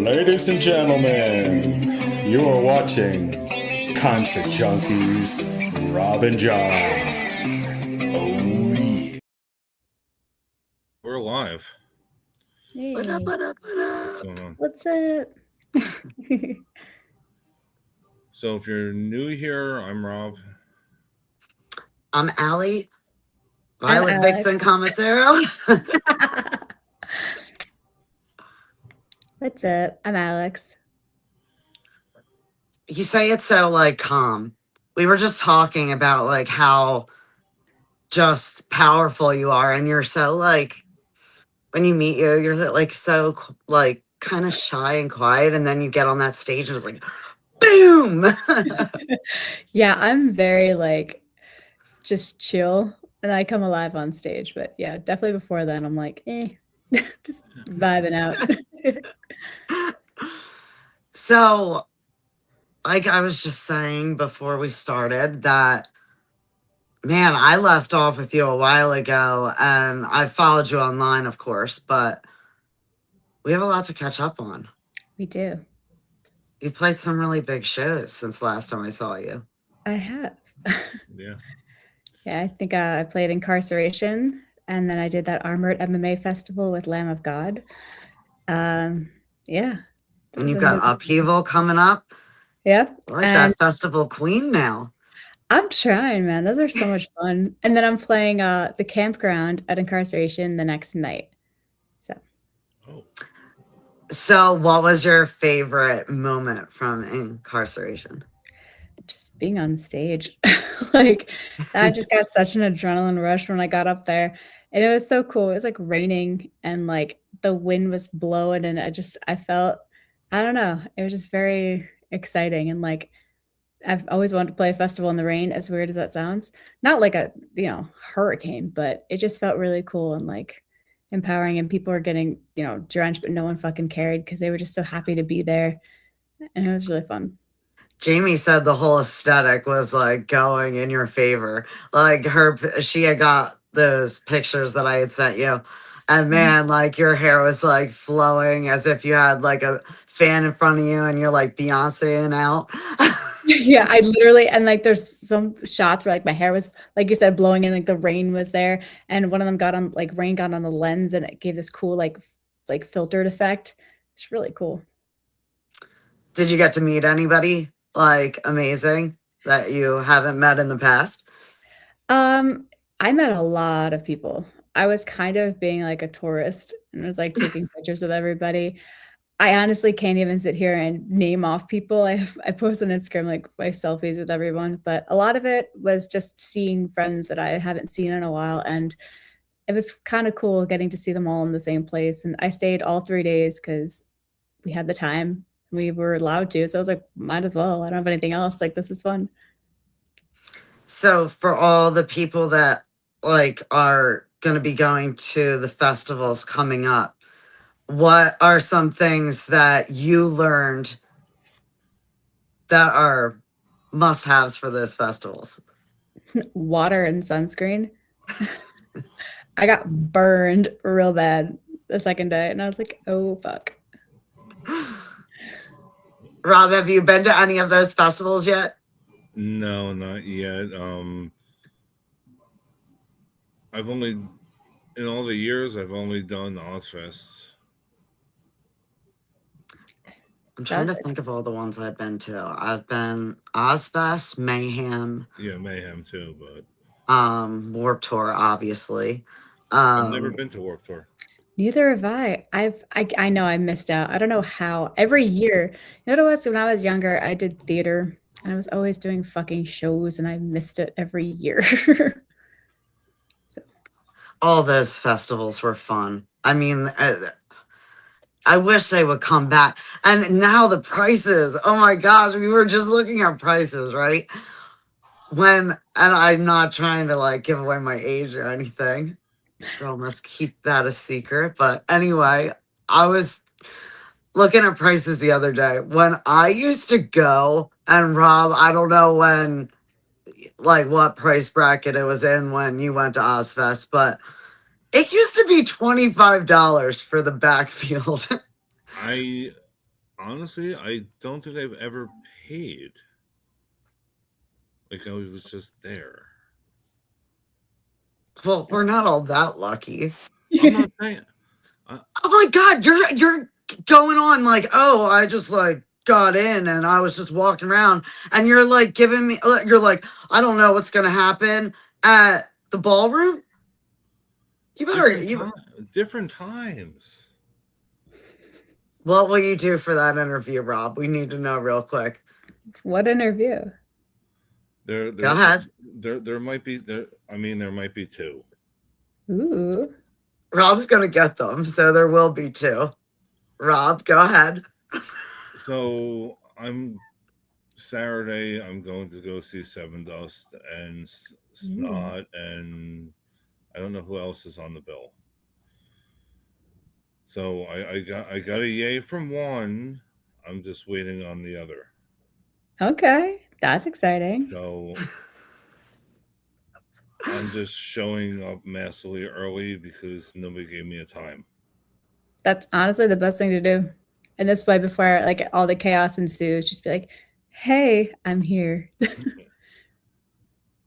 Ladies and gentlemen, you are watching Concert Junkies, Rob and John. Oh yeah. We're live. Hey. What up? What's going on? What's up? So if you're new here, I'm Rob. I'm Allie. I'm Violet Alyxx. Vixen Commissaro. What's up? I'm Alyxx. You say it so like calm. We were just talking about like how just powerful you are, and you're so like when you meet you, you're like so like kind of shy and quiet, and then you get on that stage and it's like boom. Yeah, I'm very like just chill and I come alive on stage. But yeah, definitely before then I'm like, just vibing out. So, like I was just saying before we started that, man, I left off with you a while ago and I followed you online, of course, but we have a lot to catch up on. We do. You've played some really big shows since last time I saw you. I have. Yeah. Yeah, I think I played Incarceration, and then I did that Armored MMA festival with Lamb of God. Yeah. And you've got Upheaval coming up. Yep. Like that festival queen now. I'm trying, man. Those are so much fun. And then I'm playing the campground at Incarceration the next night. So what was your favorite moment from Incarceration? Just being on stage. Like I just got such an adrenaline rush when I got up there. And it was so cool. It was like raining and like the wind was blowing and I felt, I don't know, it was just very exciting. And like I've always wanted to play a festival in the rain, as weird as that sounds. Not like a, hurricane, but it just felt really cool and like empowering, and people were getting, drenched, but no one fucking cared because they were just so happy to be there. And it was really fun. Jamie said the whole aesthetic was like going in your favor. Like she had got those pictures that I had sent you. And man, like your hair was like flowing as if you had like a fan in front of you and you're like Beyonce out. Yeah, I literally, and like there's some shots where like my hair was, like you said, blowing in, like the rain was there. And one of them rain got on the lens and it gave this cool like filtered effect. It's really cool. Did you get to meet anybody like amazing that you haven't met in the past? I met a lot of people. I was kind of being like a tourist and was like taking pictures with everybody. I honestly can't even sit here and name off people. I post on Instagram like my selfies with everyone, but a lot of it was just seeing friends that I haven't seen in a while, and it was kind of cool getting to see them all in the same place. And I stayed all 3 days because we had the time. We were allowed to, so I was like, might as well. I don't have anything else. Like, this is fun. So for all the people that like are going to be going to the festivals coming up, what are some things that you learned that are must-haves for those festivals? Water and sunscreen. I got burned real bad the second day, and I was like, oh, fuck. Rob, have you been to any of those festivals yet? No, not yet. In all the years, I've only done Ozfest. I'm trying to think of all the ones I've been to. I've been Ozfest, Mayhem. Yeah, Mayhem too, but Warped Tour, obviously. I've never been to Warped Tour. Neither have I. I know I missed out. I don't know how. Every year, you know what it was? When I was younger, I did theater, and I was always doing fucking shows, and I missed it every year. So. All those festivals were fun. I mean, I wish they would come back. And now the prices, oh my gosh, we were just looking at prices, right? And I'm not trying to like give away my age or anything. Girl must keep that a secret. But anyway, I was looking at prices the other day. When I used to go, and Rob, I don't know when, like what price bracket it was in when you went to Ozfest, but it used to be $25 for the backfield. I honestly, I don't think I've ever paid. Like I was just there. Well, we're not all that lucky. I'm not saying. Oh my God, you're going on like, oh, I just like got in and I was just walking around, and you're like giving me, you're like, I don't know what's gonna happen at the ballroom. You better, Different times. What will you do for that interview, Rob? We need to know real quick. What interview? Go ahead. There might be there. I mean, there might be two. Ooh. Rob's gonna get them, so there will be two. Rob, go ahead. So Saturday. I'm going to go see Seven Dust and Snot, and I don't know who else is on the bill. So I got a yay from one. I'm just waiting on the other. Okay, that's exciting. So I'm just showing up massively early because nobody gave me a time. That's honestly the best thing to do. And this way, before like all the chaos ensues, just be like, "Hey, I'm here."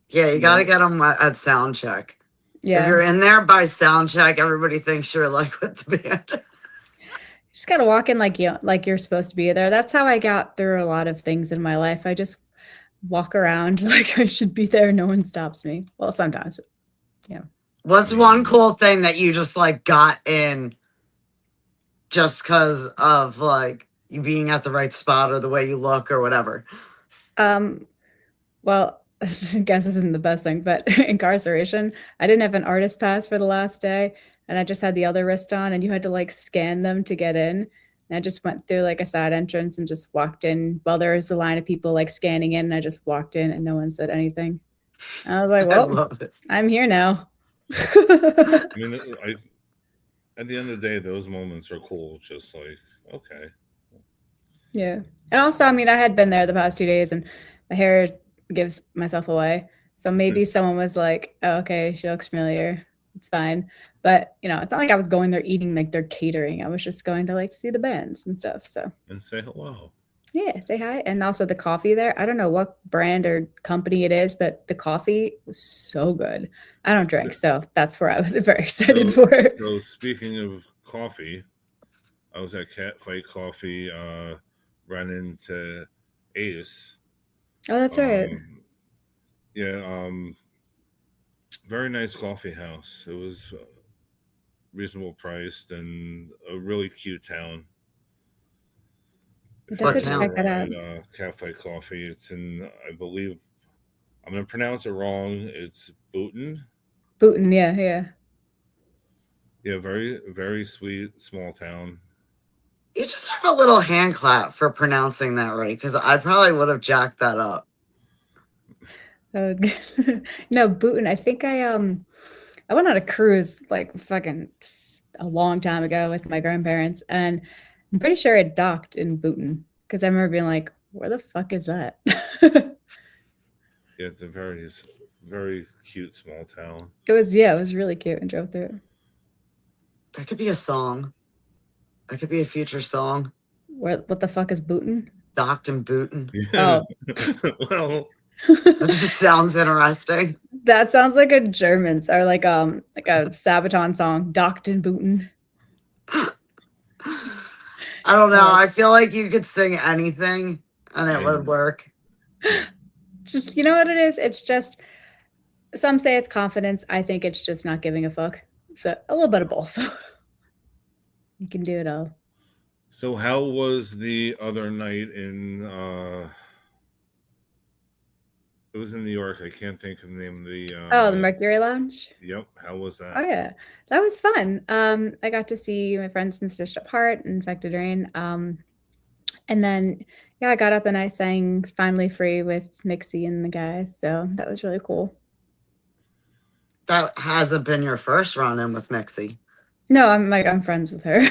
Yeah, you got to get them at sound check. Yeah. If you're in there by sound check, everybody thinks you're like with the band. Just gotta walk in like you're supposed to be there. That's how I got through a lot of things in my life. I just walk around like I should be there. No one stops me. Well, sometimes, but, yeah. What's one cool thing that you just like got in just because of like you being at the right spot or the way you look or whatever? Well, I guess this isn't the best thing, but incarceration, I didn't have an artist pass for the last day, and I just had the other wrist on, and you had to like scan them to get in. And I just went through like a side entrance and just walked in while there was a line of people like scanning in, and I just walked in and no one said anything. And I was like, well, I'm here now. I mean, at the end of the day, those moments are cool. Just like, okay. Yeah. And also, I mean, I had been there the past 2 days and my hair gives myself away. So maybe someone was like, oh, okay, she looks familiar. It's fine. But, you know, it's not like I was going there eating like their catering. I was just going to like see the bands and stuff. So, and say hello. Yeah, say hi. And also the coffee there. I don't know what brand or company it is, but the coffee was so good. I don't drink, so that's where I was very excited for. So speaking of coffee, I was at Catfight Coffee, ran into Ace. Oh, that's right. Yeah, very nice coffee house. It was reasonable priced and a really cute town. Definitely check that out. Catfight Coffee. It's in, I believe, I'm going to pronounce it wrong. It's Booton. Booton, yeah. Yeah, very, very sweet, small town. You just have a little hand clap for pronouncing that right, because I probably would have jacked that up. No, Booton. I think I went on a cruise like fucking a long time ago with my grandparents, and I'm pretty sure it docked in Booton because I remember being like, "Where the fuck is that?" Yeah, it's a very, very cute small town. It was really cute and drove through it. That could be a song. That could be a future song. What the fuck is Booton? Docked in Booton. Yeah. Oh. Well, that just sounds interesting. That sounds like a German or like a Sabaton song, Docked in Booton. I don't know. I feel like you could sing anything and it would work. Just, you know what it is? It's just, some say it's confidence. I think it's just not giving a fuck. So a little bit of both. You can do it all. So how was the other night in it was in New York. I can't think of the name of the the Mercury Lounge? Yep. How was that? Oh yeah. That was fun. I got to see my friends in Stitched Up Heart and Infected Rain. And then I got up and I sang Finally Free with Mixie and the guys. So that was really cool. That hasn't been your first run-in with Mixie. No, I'm friends with her.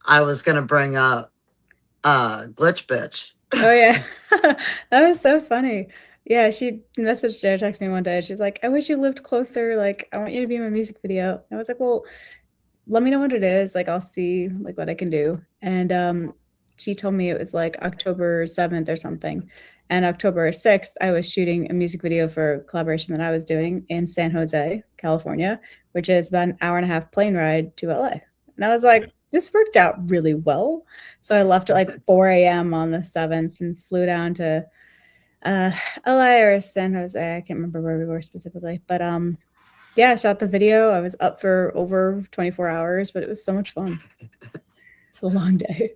I was gonna bring up Glitch Bitch. Oh yeah. That was so funny. Yeah, she messaged or texted me one day. She's like, I wish you lived closer. Like, I want you to be in my music video. And I was like, well, let me know what it is. Like, I'll see like what I can do. And she told me it was like October 7th or something. And October 6th, I was shooting a music video for a collaboration that I was doing in San Jose, California, which is about an hour and a half plane ride to LA. And I was like, this worked out really well. So I left at like 4 a.m. on the 7th and flew down to LA or San Jose. I can't remember where we were specifically, but yeah, I shot the video. I was up for over 24 hours, but it was so much fun. It's a long day.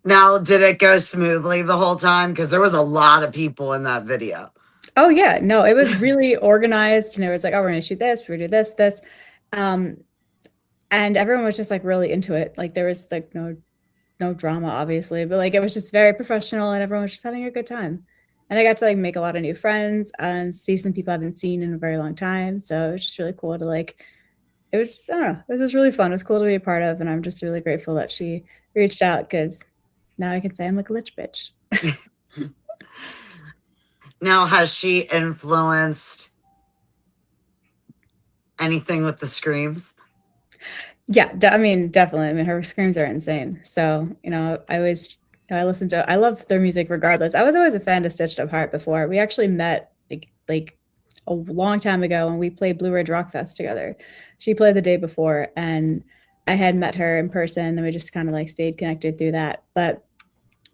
Now, did it go smoothly the whole time? Because there was a lot of people in that video. Oh yeah, no, it was really organized, and it was like, oh, we're gonna shoot this, we're gonna do this, and everyone was just like really into it. Like there was like no drama, obviously, but like it was just very professional, and everyone was just having a good time. And I got to like make a lot of new friends and see some people I haven't seen in a very long time. So it was just really cool to like. It was, I don't know, it was just really fun. It was cool to be a part of, and I'm just really grateful that she reached out because now I can say I'm like a lich bitch. Now, has she influenced anything with the screams? Yeah, I mean, definitely. I mean, her screams are insane. So, I listen to, I love their music regardless. I was always a fan of Stitched Up Heart before. We actually met like a long time ago when we played Blue Ridge Rock Fest together. She played the day before, and I had met her in person, and we just kind of like stayed connected through that. But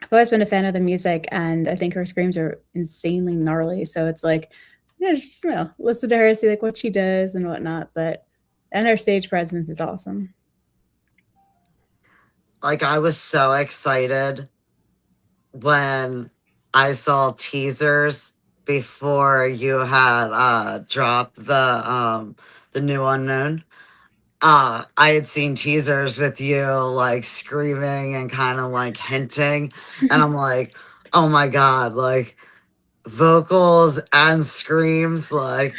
I've always been a fan of the music, and I think her screams are insanely gnarly. So it's like, just listen to her, see like what she does and whatnot. And her stage presence is awesome. Like, I was so excited when I saw teasers before you had dropped the New Unknown. I had seen teasers with you like screaming and kind of like hinting, and I'm like, oh my god, like vocals and screams, like.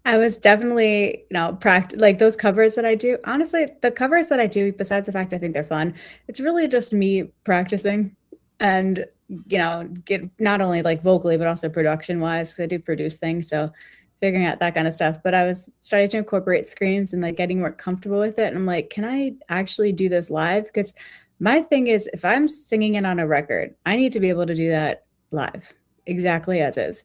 I was definitely, like those covers that I do. Honestly, the covers that I do, besides the fact I think they're fun, it's really just me practicing and, get not only like vocally, but also production wise, because I do produce things. So figuring out that kind of stuff. But I was starting to incorporate screams and like getting more comfortable with it. And I'm like, can I actually do this live? Because my thing is, if I'm singing it on a record, I need to be able to do that live exactly as is.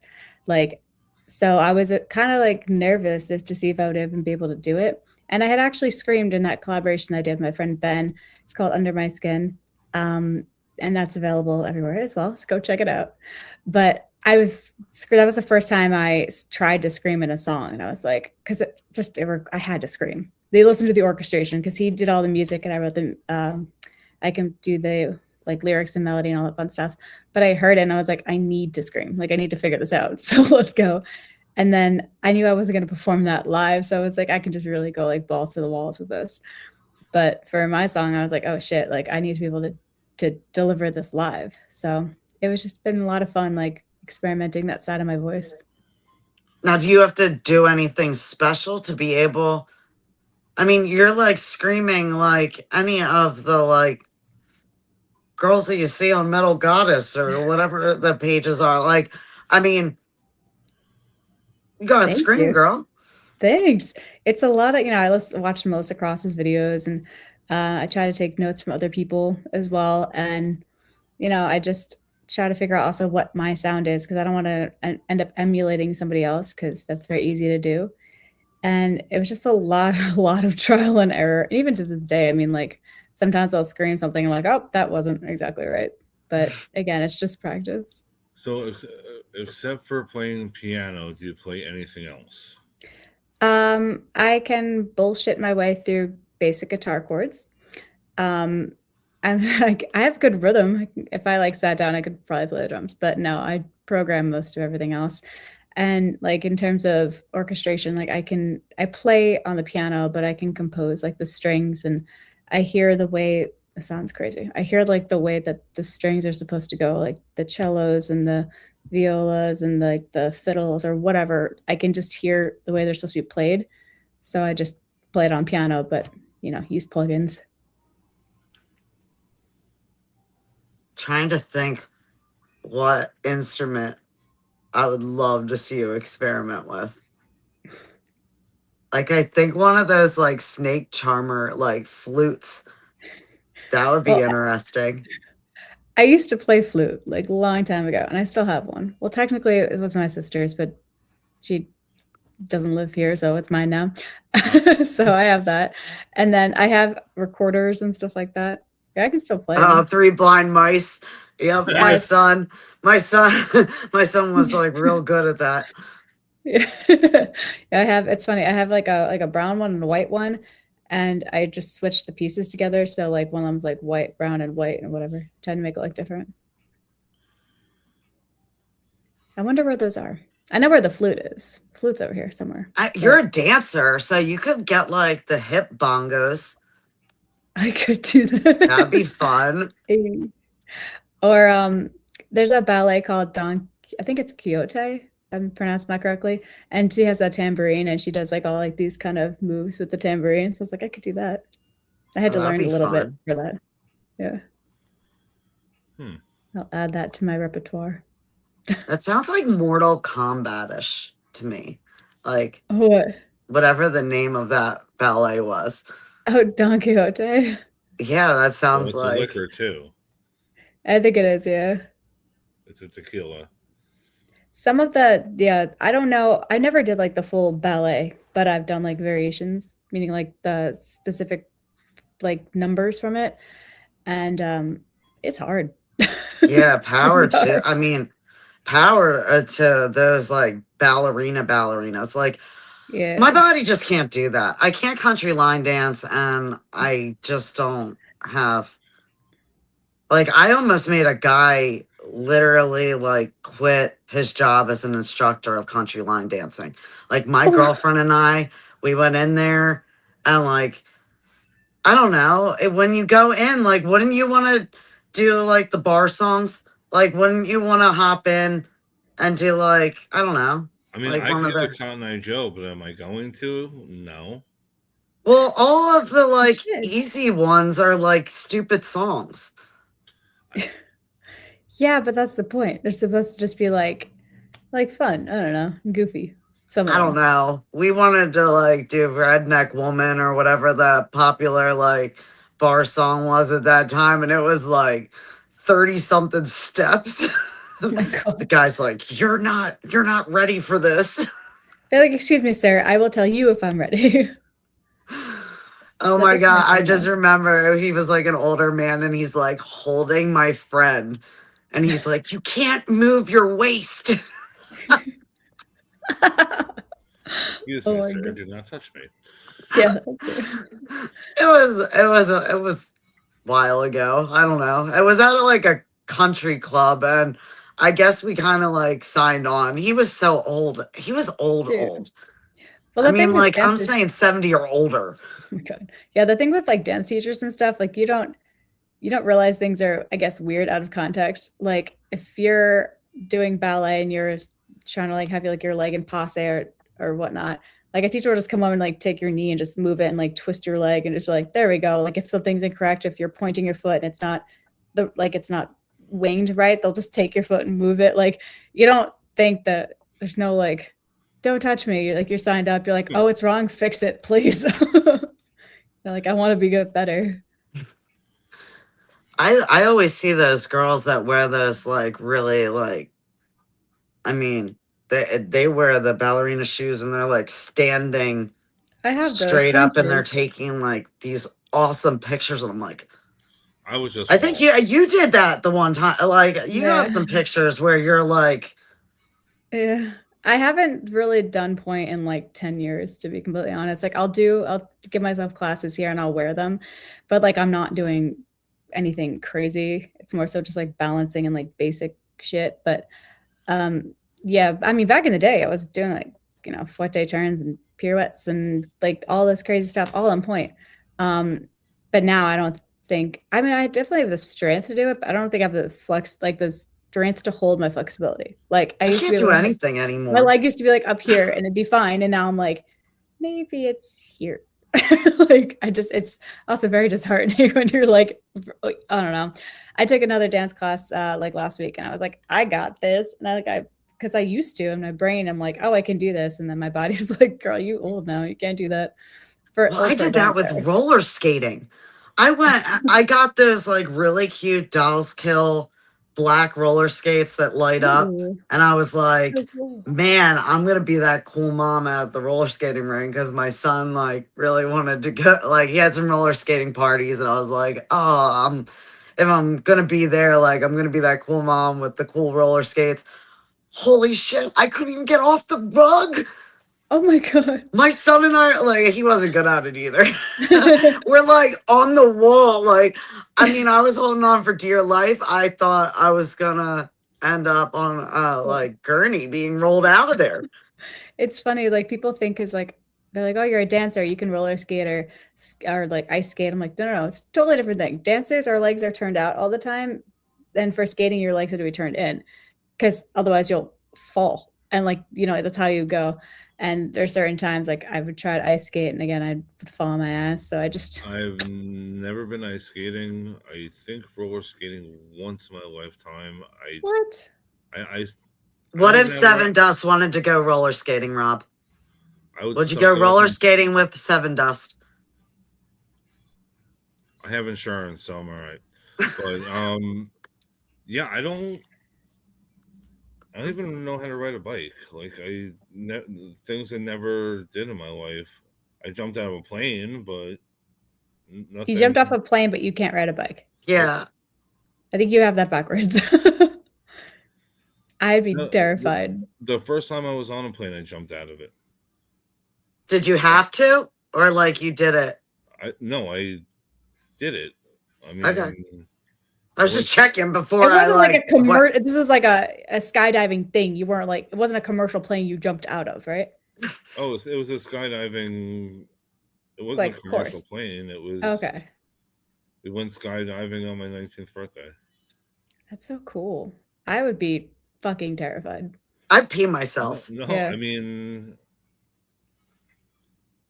Like, so I was kind of like nervous to see if I would even be able to do it. And I had actually screamed in that collaboration I did with my friend Ben. It's called Under My Skin. And that's available everywhere as well. So go check it out. But that was the first time I tried to scream in a song. And I was like, because I had to scream. They listened to the orchestration because he did all the music and I wrote the, I can do the like lyrics and melody and all that fun stuff. But I heard it and I was like, I need to scream. Like, I need to figure this out. So let's go. And then I knew I wasn't going to perform that live. So I was like, I can just really go like balls to the walls with this. But for my song, I was like, oh shit, like I need to be able to deliver this live. So it was just been a lot of fun, like experimenting that side of my voice. Now, do you have to do anything special to be able? I mean, you're like screaming like any of the like girls that you see on Metal Goddess or whatever the pages are. Like, I mean, you gotta scream, girl. Thanks. It's a lot of, I watched Melissa Cross's videos, and I try to take notes from other people as well. And, I just try to figure out also what my sound is, because I don't want to end up emulating somebody else, because that's very easy to do. And it was just a lot of trial and error. And even to this day, I mean, like sometimes I'll scream something and I'm like, oh, that wasn't exactly right. But again, it's just practice. So except for playing piano, do you play anything else? I can bullshit my way through basic guitar chords. I'm like, I have good rhythm. If I like sat down, I could probably play the drums, but no, I program most of everything else. And like in terms of orchestration, like I play on the piano, but I can compose like the strings, and I hear the way it sounds crazy. I hear like the way that the strings are supposed to go, like the cellos and the violas and like the fiddles or whatever. I can just hear the way they're supposed to be played. So I just play it on piano, but use plugins. Trying to think what instrument I would love to see you experiment with. Like I think one of those like snake charmer like flutes. That would be Well, interesting. I used to play flute like a long time ago, and I still have one. Well, technically, it was my sister's, but she doesn't live here, so it's mine now. So I have that, and then I have recorders and stuff like that. Yeah, I can still play Oh, them. Three Blind Mice. Yep, my Yes. son, my son was like real good at that. Yeah. Yeah, I have. It's funny. I have like a brown one and a white one, and I just switched the pieces together. So like one of them's like white, brown, and white, and whatever, trying to make it look different. I wonder where those are. I know where the flute is. Flute's over here somewhere. You're a dancer, so you could get like the hip bongos. I could do that. That'd be fun. Or there's a ballet called I think it's Quixote. I'm pronouncing that correctly. And she has a tambourine, and she does like all like these kind of moves with the tambourine. So I was like, I could do that. I had to that'd learn a be little bit fun. for that. Yeah. I'll add that to my repertoire. That sounds like Mortal Kombat-ish to me. Like What? whatever the name of that ballet was. Oh, Don Quixote. Yeah, that Well, sounds it's like a liquor too. I think it is, yeah. It's a tequila. Some of the, I don't know. I never did like the full ballet, but I've done like variations, meaning like the specific like numbers from it. And it's hard. yeah, It's power really to hard. I mean power to those like ballerinas. Like Yeah. my body just can't do that. I can't country line dance, and I just don't have. Like, I almost made a guy literally like quit his job as an instructor of country line dancing. Like, my girlfriend and I, we went in there, and like, I don't know. When you go in, like, wouldn't you want to do like the bar songs? Like, wouldn't you want to hop in and do like, I don't know. I mean, Like I one could of do the. Cotton Eye Joe, but am I going to? No. Well, all of the like should. easy ones are like stupid songs. Yeah, but that's the point. They're supposed to just be like fun. I don't know, goofy. Some of I don't them. know. We wanted to like do Redneck Woman or whatever the popular like bar song was at that time, and it was like 30 something steps. Oh my God. The guy's like, you're not ready for this. They're like, excuse me, sir. I will tell you if I'm ready. Oh That my doesn't God. I happen just though. remember he was like an older man, and he's like holding my friend, and he's like, you can't move your waist. Excuse Oh me, my sir. God. Do not touch me. Yeah. That's it. It was a while ago. I don't know. It was at like a country club, and I guess we kind of like signed on. He was so old. He was old, Dude. old. Well, I the thing mean, with like I'm dancers, saying 70 or older. oh my God. Yeah, the thing with like dance teachers and stuff, like you don't realize things are, I guess, weird out of context. Like if you're doing ballet and you're trying to like have your leg in passe or whatnot, like a teacher will just come over and like take your knee and just move it and like twist your leg and just be like, there we go. Like if something's incorrect, if you're pointing your foot and it's not it's not winged right, they'll just take your foot and move it. Like you don't think that there's no like, don't touch me. You're signed up. You're like, oh, it's wrong. Fix it, please. You're like, I want to be good better. I always see those girls that wear those like really like, I mean, they wear the ballerina shoes, and they're like standing I have those straight up, and they're hunches. taking like these awesome pictures, and I'm like, I was just. I think you did that the one time. Like you Yeah. have some pictures where you're like, Yeah. I haven't really done point in like 10 years, to be completely honest. Like I'll give myself classes here and I'll wear them, but like I'm not doing anything crazy. It's more so just like balancing and like basic shit. But yeah, I mean back in the day I was doing like, fouette turns and pirouettes and like all this crazy stuff all on point. But now I don't think, I mean I definitely have the strength to do it, but I don't think I have the flex, like the strength to hold my flexibility. Like I used to can't be do able to, anything anymore. my leg used to be like up here and it'd be fine. And now I'm like, maybe it's here. Like it's also very disheartening when you're like, I don't know. I took another dance class like last week and I was like, I got this. And I because I used to in my brain, I'm like, oh, I can do this. And then my body's like, girl, you old now. You can't do that. Well, I did that with roller skating. I got those like really cute Dolls Kill black roller skates that light up. Ooh. And I was like, So cool. man, I'm going to be that cool mom at the roller skating ring because my son like really wanted to go. Like he had some roller skating parties and I was like, oh, if I'm going to be there, like I'm going to be that cool mom with the cool roller skates. Holy shit, I couldn't even get off the rug. Oh my God. My son and I, like, he wasn't good at it either. We're like on the wall. Like, I mean, I was holding on for dear life. I thought I was gonna end up on like gurney being rolled out of there. It's funny, like people think is like they're like, oh, you're a dancer, you can roller skate or like ice skate. I'm like, no, it's a totally different thing. Dancers, our legs are turned out all the time. Then for skating, your legs have to be turned in because otherwise you'll fall. And like, that's how you go. And there's certain times like I would try to ice skate and again I'd fall on my ass. So I've never been ice skating. I think roller skating once in my lifetime. What? What if Seven Dust wanted to go roller skating, Rob? Would you go roller skating with Seven Dust? I have insurance, so I'm all right. But yeah, I don't even know how to ride a bike. Like things I never did in my life. I jumped out of a plane, but nothing. You jumped off a plane, but you can't ride a bike. Yeah. I think you have that backwards. I'd be terrified. The first time I was on a plane, I jumped out of it. Did you have to? Or like you did it? No, I did it. I mean, okay. I was just checking before. It wasn't like a commercial. This was like a skydiving thing. You weren't like, it wasn't a commercial plane you jumped out of, right? Oh, it was a skydiving. It wasn't like a commercial plane. It was okay. We went skydiving on my 19th birthday. That's so cool. I would be fucking terrified. I'd pee myself. No, yeah. I mean,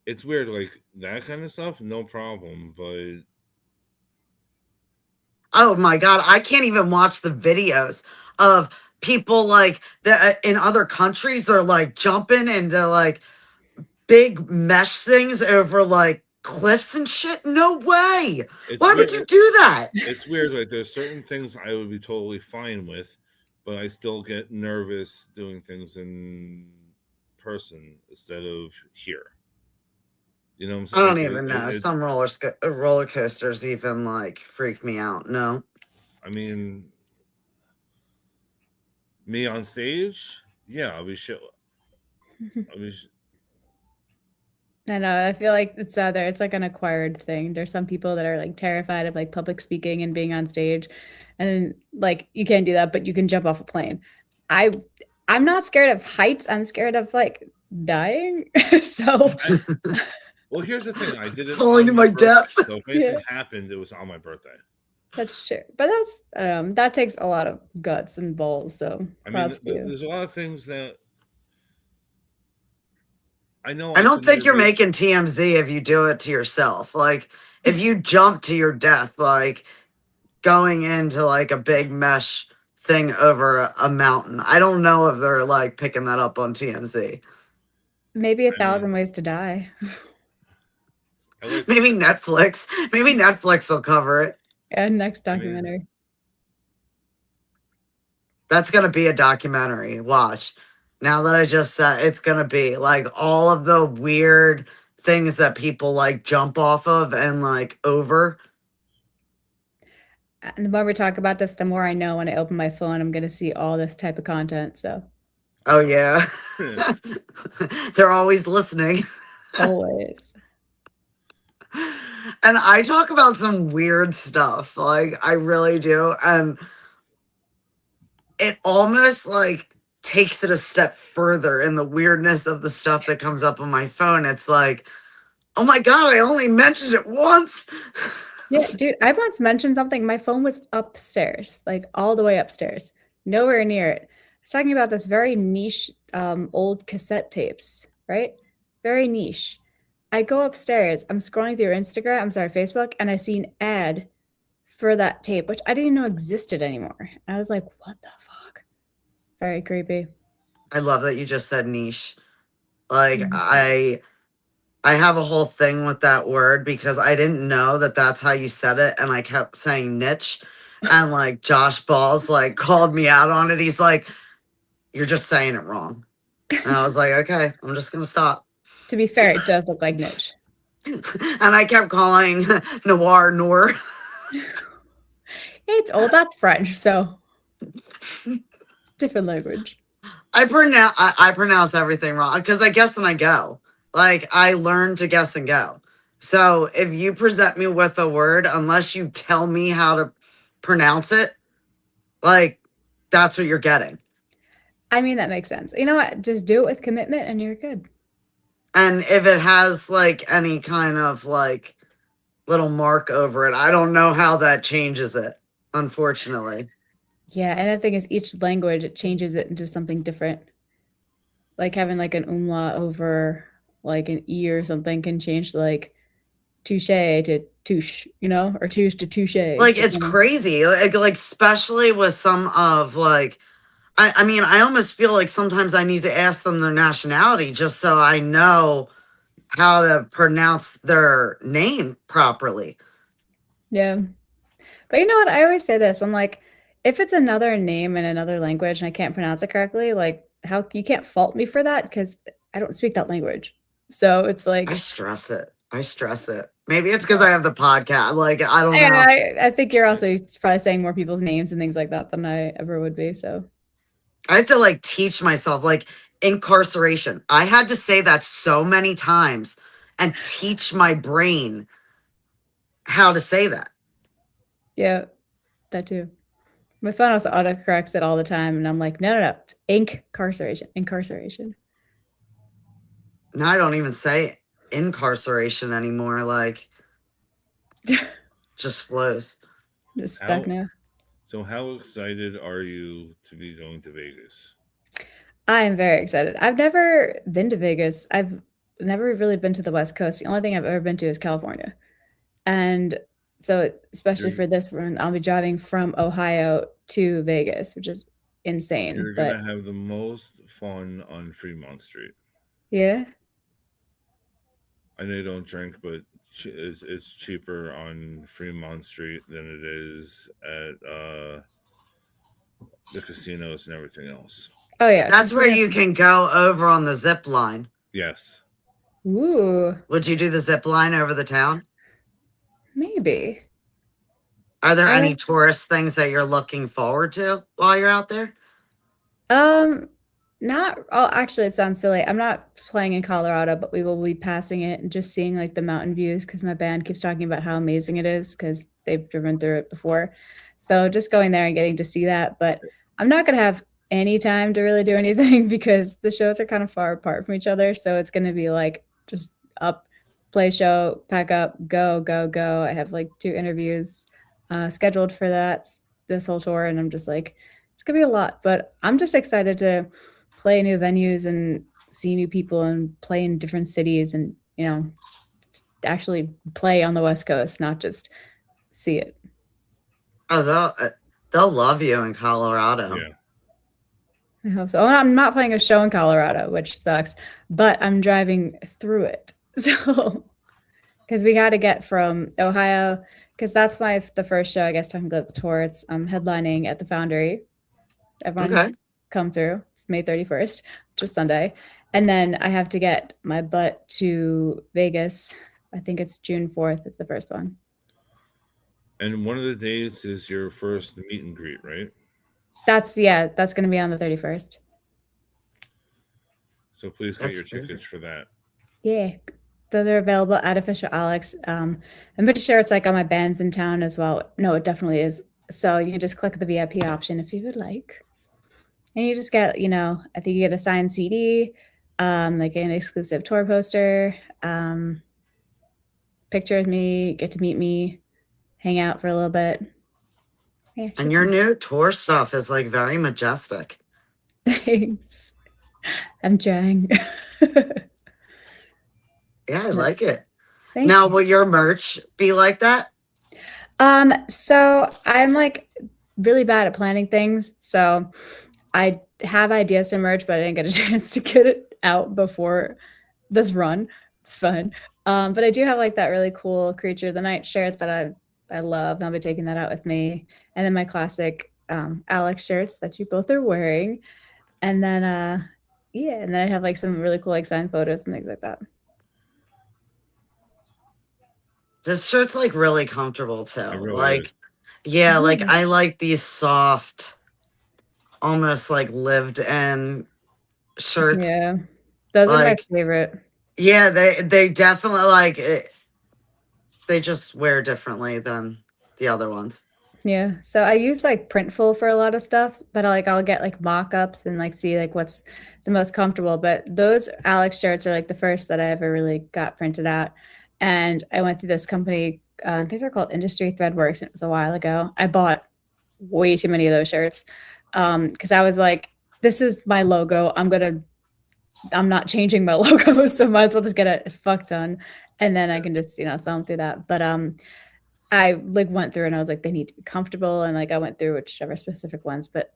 it's weird, like that kind of stuff. No problem, but. Oh my God, I can't even watch the videos of people like in other countries. They're like jumping into like big mesh things over like cliffs and shit. No way. Why would you do that? It's weird. Like there's certain things I would be totally fine with, but I still get nervous doing things in person instead of here. You know what I'm saying? I don't even know. Some roller coasters even like freak me out. No. I mean, me on stage? Yeah, I'll be shit. I know. I feel like it's there. It's like an acquired thing. There's some people that are like terrified of like public speaking and being on stage, and like you can't do that, but you can jump off a plane. I'm not scared of heights. I'm scared of like dying. So. Well, here's the thing. I did it falling to my death. So if anything happened, it was on my birthday. That's true, but that takes a lot of guts and balls. So I mean, there's a lot of things that I know. I don't think you're making TMZ if you do it to yourself. Like if you jump to your death, like going into like a big mesh thing over a mountain. I don't know if they're like picking that up on TMZ. Maybe 1,000 Ways to Die. Maybe Netflix. Maybe Netflix will cover it. Yeah, next documentary. That's going to be a documentary. Watch. Now that I just said it's going to be like all of the weird things that people like jump off of and like over. And the more we talk about this, the more I know when I open my phone, I'm going to see all this type of content. So. Oh, yeah. They're always listening. Always. And I talk about some weird stuff. Like, I really do. And it almost, like, takes it a step further in the weirdness of the stuff that comes up on my phone. It's like, oh, my God, I only mentioned it once. Yeah, dude, I once mentioned something. My phone was upstairs, like, all the way upstairs. Nowhere near it. I was talking about this very niche old cassette tapes, right? Very niche. I go upstairs, I'm scrolling through Facebook, and I see an ad for that tape, which I didn't even know existed anymore. I was like, what the fuck? Very creepy. I love that you just said niche. Like Mhm. I have a whole thing with that word because I didn't know that that's how you said it, and I kept saying niche, and like Josh Balls like called me out on it. He's like, "You're just saying it wrong," and I was like, "Okay, I'm just gonna stop." To be fair, it does look like niche. And I kept calling Noir Noor. It's old. That's French, so it's different language. I pronounce everything wrong because I guess and I go. Like I learn to guess and go. So if you present me with a word, unless you tell me how to pronounce it, like that's what you're getting. I mean, that makes sense. You know what? Just do it with commitment, and you're good. And if it has like any kind of like little mark over it, I don't know how that changes it, unfortunately. Yeah, and the thing is, each language it changes it into something different. Like having like an umlaut over like an e or something can change like touche to touche, you know, or touche to touche. Like it's crazy. Like especially with some of like I mean, I almost feel like sometimes I need to ask them their nationality just so I know how to pronounce their name properly. Yeah. But you know what? I always say this. I'm like, if it's another name in another language and I can't pronounce it correctly, like how you can't fault me for that because I don't speak that language. So it's I like stress it. I stress it. Maybe it's because I have the podcast. Like, I don't know. I think you're also probably saying more people's names and things like that than I ever would be. So I have to like teach myself, like incarceration. I had to say that so many times and teach my brain how to say that. yeah, that too. My phone also autocorrects it all the time, and I'm like, no, it's incarceration. Now I don't even say incarceration anymore. Like, just flows. Just stuck now. So, how excited are you to be going to Vegas? I am very excited. I've never been to Vegas. I've never really been to the West Coast. The only thing I've ever been to is California. And so, especially for this run, I'll be driving from Ohio to Vegas, which is insane. You're going to have the most fun on Fremont Street. Yeah. I know you don't drink, but it's cheaper on Fremont Street than it is at the casinos and everything else. Oh yeah, that's where you can go over on the zip line. Yes. Ooh. Would you do the zip line over the town? Maybe. Are there any tourist things that you're looking forward to while you're out there? Not. Oh, actually, it sounds silly. I'm not playing in Colorado, but we will be passing it and just seeing like the mountain views because my band keeps talking about how amazing it is because they've driven through it before. So just going there and getting to see that. But I'm not gonna have any time to really do anything because the shows are kind of far apart from each other. So it's gonna be like just up, play show, pack up, go, go, go. I have like 2 interviews scheduled for this whole tour, and I'm just like, it's gonna be a lot. But I'm just excited to play new venues and see new people and play in different cities and, you know, actually play on the West Coast, not just see it. Oh, they'll love you in Colorado. Yeah. I hope so. I'm not playing a show in Colorado, which sucks, but I'm driving through it. So, because we got to get from Ohio, because that's the first show, I guess, talking about the tour. It's headlining at the Foundry. Everyone come through. It's May 31st, just Sunday. And then I have to get my butt to Vegas. I think it's June 4th is the first one. And one of the days is your first meet and greet, right? That's going to be on the 31st. So please get your tickets for that. Yeah. So they're available at Official Alyxx. I'm pretty sure it's like on my bands in town as well. No, it definitely is. So you can just click the VIP option if you would like. And you just get, you know, I think you get a signed CD, like an exclusive tour poster, picture of me, get to meet me, hang out for a little bit. Yeah, and your new tour stuff is like very majestic. Thanks. I'm trying. Yeah, I like it. Thank now, you. Will your merch be like that? So I'm like really bad at planning things. So I have ideas to merch, but I didn't get a chance to get it out before this run. It's fun. But I do have like that really cool Creature of the Night shirt that I love. And I'll be taking that out with me. And then my classic Alyxx shirts that you both are wearing. And then yeah, and then I have like some really cool like signed photos and things like that. This shirt's like really comfortable too. really Like, is. yeah, like I like these soft, almost like lived in shirts. Yeah. Those are my Like, favorite. yeah, they definitely like it, they just wear differently than the other ones. Yeah. So I use like Printful for a lot of stuff, but I'll get like mock-ups and like see like what's the most comfortable. But those Alyxx shirts are like the first that I ever really got printed out. And I went through this company, I think they're called Industry Threadworks, and it was a while ago. I bought way too many of those shirts because I was like, this is my logo. I'm not changing my logo, so might as well just get it fuck done. And then I can just, sell them through that. But I like went through and I was like, they need to be comfortable. And like, I went through whichever specific ones, but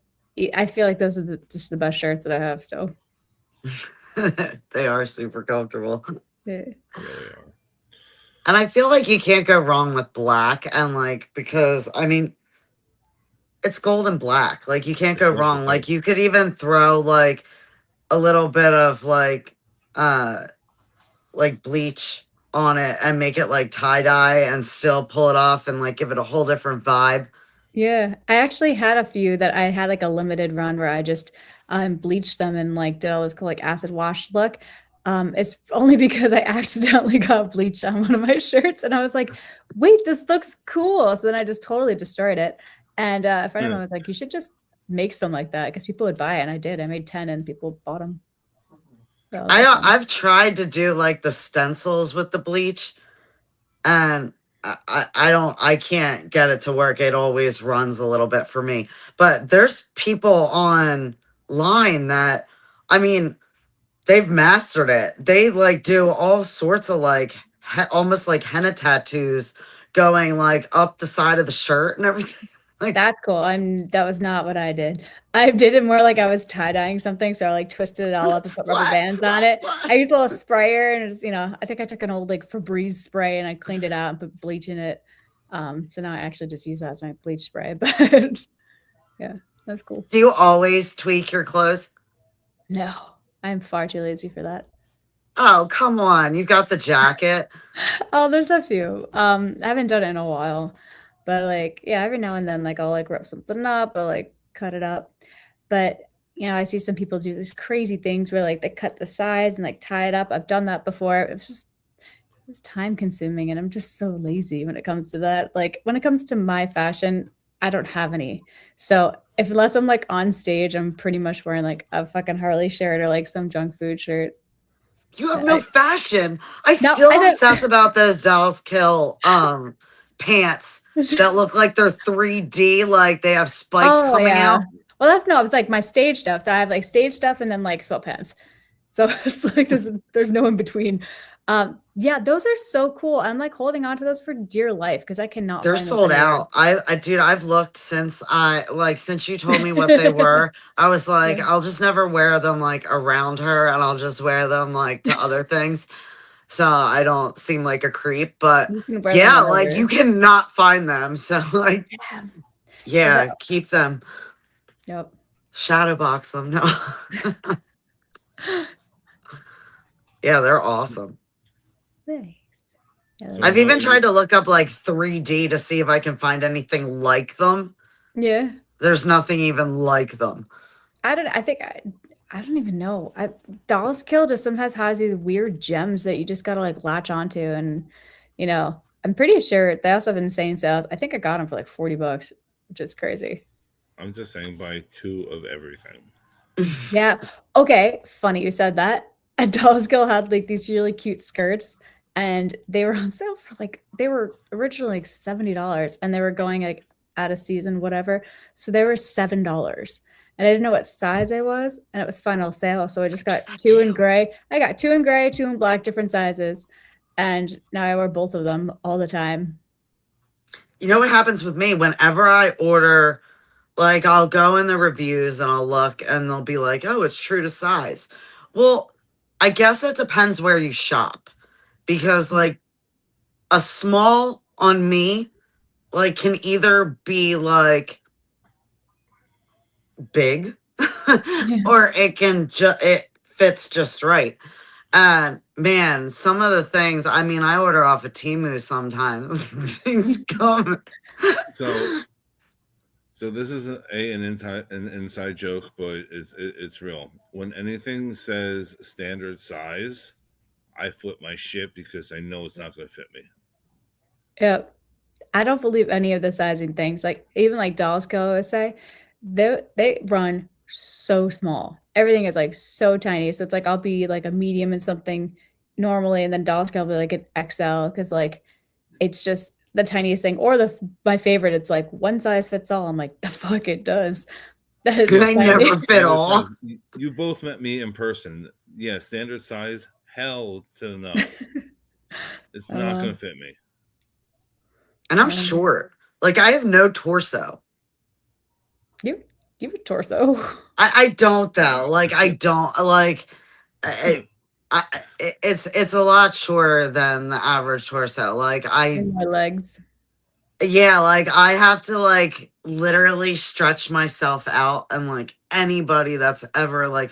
I feel like those are just the best shirts that I have still. They are super comfortable. Yeah. They really are. And I feel like you can't go wrong with black. And like, because I mean, it's gold and black. Like, you can't go wrong. Like, you could even throw like a little bit of like bleach on it and make it like tie-dye and still pull it off and like give it a whole different vibe. Yeah. I actually had a few that I had like a limited run where I just bleached them and like did all this cool like acid wash look. It's only because I accidentally got bleach on one of my shirts and I was like, wait, this looks cool. So then I just totally destroyed it. And a friend of mine was like, you should just make some like that because people would buy it. And I did. I made 10 and people bought them. So I've tried to do like the stencils with the bleach and I can't get it to work. It always runs a little bit for me. But there's people online that, I mean, they've mastered it. They like do all sorts of like almost like henna tattoos going like up the side of the shirt and everything. Like, that's cool. That was not what I did. I did it more like I was tie-dyeing something, so I like twisted it all up and put rubber bands on it. I used a little sprayer and it was, I think I took an old like Febreze spray and I cleaned it out and put bleach in it. So now I actually just use that as my bleach spray. But yeah, that's cool. Do you always tweak your clothes? No, I'm far too lazy for that. Oh, come on. You got the jacket. Oh, there's a few. I haven't done it in a while. But like, yeah, every now and then, like I'll like rip something up or like cut it up. But I see some people do these crazy things where like they cut the sides and like tie it up. I've done that before. It's time consuming and I'm just so lazy when it comes to that. Like when it comes to my fashion, I don't have any. So unless I'm like on stage, I'm pretty much wearing like a fucking Harley shirt or like some junk food shirt. You have no fashion. I still obsess about those Dolls Kill pants that look like they're 3D, like they have spikes coming out. Well, it's like my stage stuff. So I have like stage stuff and then like sweatpants. So it's like there's no in between. Yeah, those are so cool. I'm like holding on to those for dear life because I cannot. They're sold out. Dude, I've looked since you told me what they were. I was like, yeah. I'll just never wear them like around her, and I'll just wear them like to other things. So I don't seem like a creep, but yeah, like you cannot find them. So like, yeah, keep them. Yep. Shadow box them. No. Yeah, they're awesome. Nice. Yeah, I've even tried to look up like 3D to see if I can find anything like them. Yeah. There's nothing even like them. I don't even know. Dolls Kill just sometimes has these weird gems that you just gotta like latch onto, and I'm pretty sure they also have insane sales. I think I got them for like $40, which is crazy. I'm just saying, buy 2 of everything. Yeah. Okay. Funny you said that. Dolls Kill had like these really cute skirts, and they were on sale for like they were originally like $70, and they were going like out of season, whatever. So they were $7. And I didn't know what size I was, and it was final sale. So I just got 2 in gray. I got 2 in gray, 2 in black, different sizes. And now I wear both of them all the time. You know what happens with me? Whenever I order Like, I'll go in the reviews and I'll look and they'll be like, oh, it's true to size. Well, I guess it depends where you shop because, like, a small on me, like, can either be like big Yeah. or it fits just right. And man, some of the things, I mean, I order off of Temu sometimes. Things come. So this is an inside joke, but it's real. When anything says standard size, I flip my shit because I know it's not going to fit me. Yeah. I don't believe any of the sizing things. Like even like Dolls Co. I say, they run so small. Everything is like so tiny. So it's like I'll be like a medium in something normally, and then Dolls Co. will be like an XL because like it's just the tiniest thing. Or my favorite, it's like one size fits all. I'm like, the fuck it does. That is They tiny. never fit all. You both met me in person. Yeah, standard size. Hell to no. It's not going to fit me. And I'm short. Like, I have no torso. You have a torso. I don't though. Like, I don't like. It's a lot shorter than the average torso. Like In my legs. Yeah, like I have to like literally stretch myself out, and like anybody that's ever like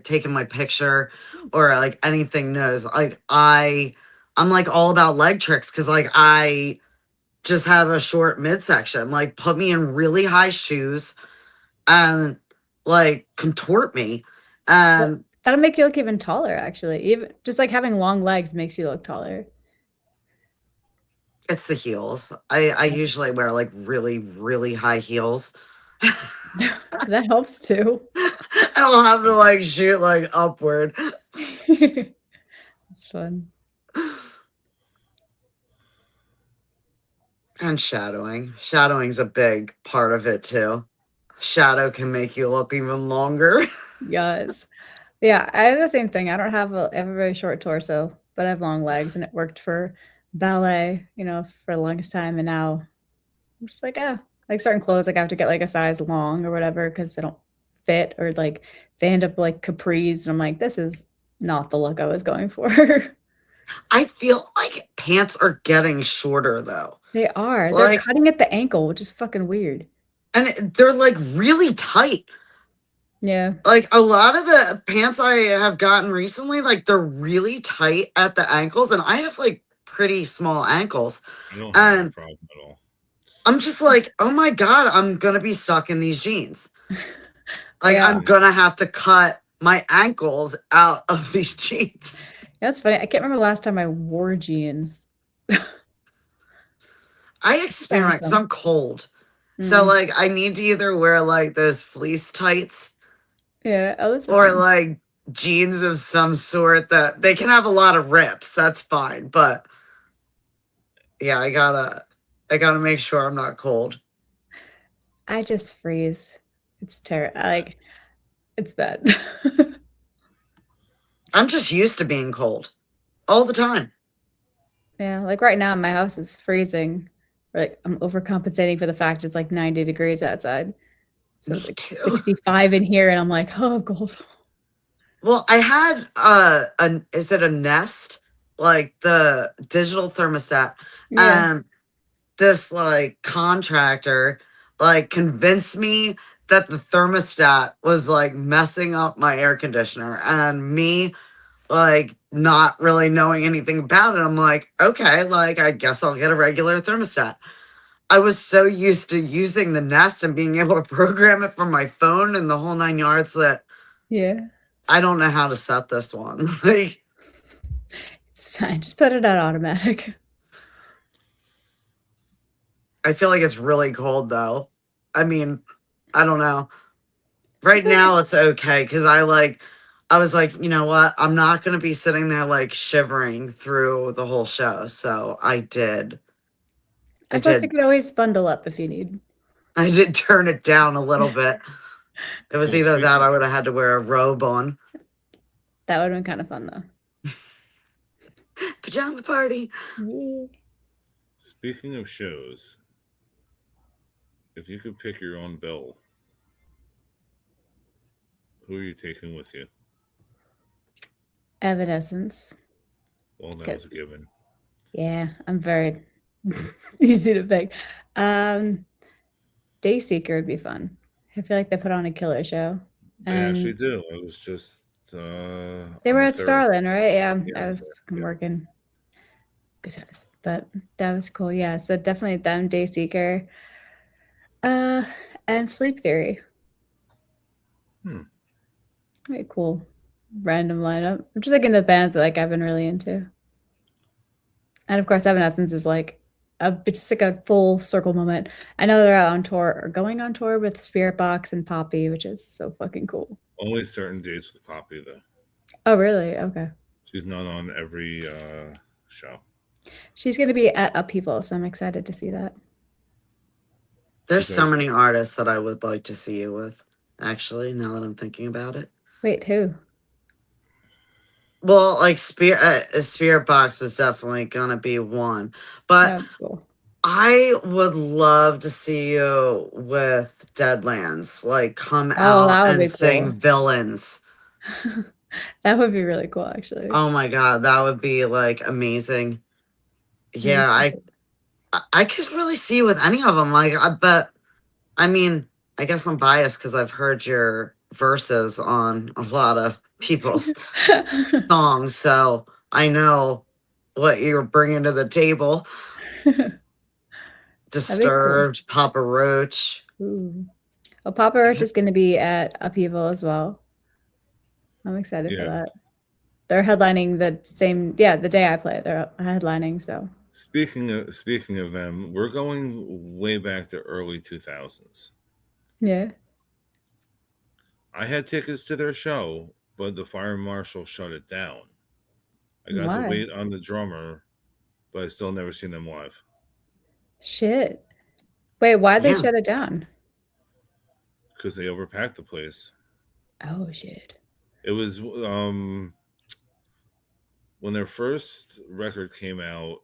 taken my picture or like anything knows, like I'm like all about leg tricks because like I just have a short midsection. Like put me in really high shoes and like contort me, and that'll make you look even taller. Actually, even just like having long legs makes you look taller. it's the heels. I usually wear like really, really high heels. That helps too. I don't have to like shoot like upward. It's fun. And shadowing. Shadowing's a big part of it too. Shadow can make you look even longer. Yes. Yeah, I have the same thing. I don't have I have a very short torso, but I have long legs, and it worked for ballet, for the longest time. And now I'm just like, like certain clothes, like I have to get like a size long or whatever because they don't fit, or like they end up like capris, and I'm like, this is not the look I was going for. I feel like pants are getting shorter though. They are. They're cutting at the ankle, which is fucking weird. And they're like really tight. Yeah. Like a lot of the pants I have gotten recently, like they're really tight at the ankles, and I have like pretty small ankles. I don't have that problem at all. I'm just like, oh my God, I'm gonna be stuck in these jeans. Like I'm gonna have to cut my ankles out of these jeans. That's funny. I can't remember the last time I wore jeans. I experiment because I'm cold. So like I need to either wear like those fleece tights. Yeah. Or like jeans of some sort that they can have a lot of rips. That's fine. But yeah, I gotta make sure I'm not cold. I just freeze. It's terrible. It's bad. I'm just used to being cold all the time. Yeah, like right now my house is freezing. Like I'm overcompensating for the fact it's like 90 degrees outside. So it's like 65 in here, and I'm like, oh, I'm cold. Well, I had is it a Nest? Like the digital thermostat. Yeah. And this like contractor like convinced me that the thermostat was like messing up my air conditioner, and me like not really knowing anything about it, I'm like, okay, like I guess I'll get a regular thermostat. I was so used to using the Nest and being able to program it from my phone and the whole 9 yards that I don't know how to set this one. Like, it's fine. Just put it on automatic. I feel like it's really cold though. I mean, I don't know. Right now it's okay because I was like, you know what? I'm not going to be sitting there like shivering through the whole show. So I did. I thought you could always bundle up if you need. I did turn it down a little bit. It was either that or I would have had to wear a robe on. That would have been kind of fun though. Pajama party. Yeah. Speaking of shows, if you could pick your own bill, who are you taking with you? Evanescence. Well, that was a given. Yeah, I'm very easy to pick. Dayseeker would be fun. I feel like they put on a killer show. They actually do. I was just they were at Starlin, right? Yeah, I was working. Good times, but that was cool. Yeah, so definitely them, Dayseeker, and Sleep Theory. Very cool, random lineup. I'm just thinking the bands that like I've been really into, and of course, Evanescence is like just like a full circle moment. I know they're out on tour or going on tour with Spirit Box and Poppy, which is so fucking cool. Only certain days with Poppy though. Oh, really? Okay. She's not on every show. She's going to be at Upheaval, so I'm excited to see that. There's so many artists that I would like to see you with, actually, now that I'm thinking about it. Wait, who? Well, like Spirit Box was definitely going to be one. But cool. I would love to see you with Deadlands. Like, come out and sing Villains. That would be really cool, actually. Oh my God, that would be like amazing. Yeah, I could really see you with any of them. Like, but I mean, I guess I'm biased because I've heard your verses on a lot of people's songs, so I know what you're bringing to the table. Disturbed, cool. Papa Roach. Ooh. Well, Papa Roach is going to be at Upheaval as well. I'm excited for that. They're headlining the day I play. They're headlining, so. Speaking of them, we're going way back to early 2000s. Yeah. I had tickets to their show, but the fire marshal shut it down. I got to wait on the drummer, but I still never seen them live. Shit. Wait, why'd they shut it down? Because they overpacked the place. Oh, shit. It was when their first record came out.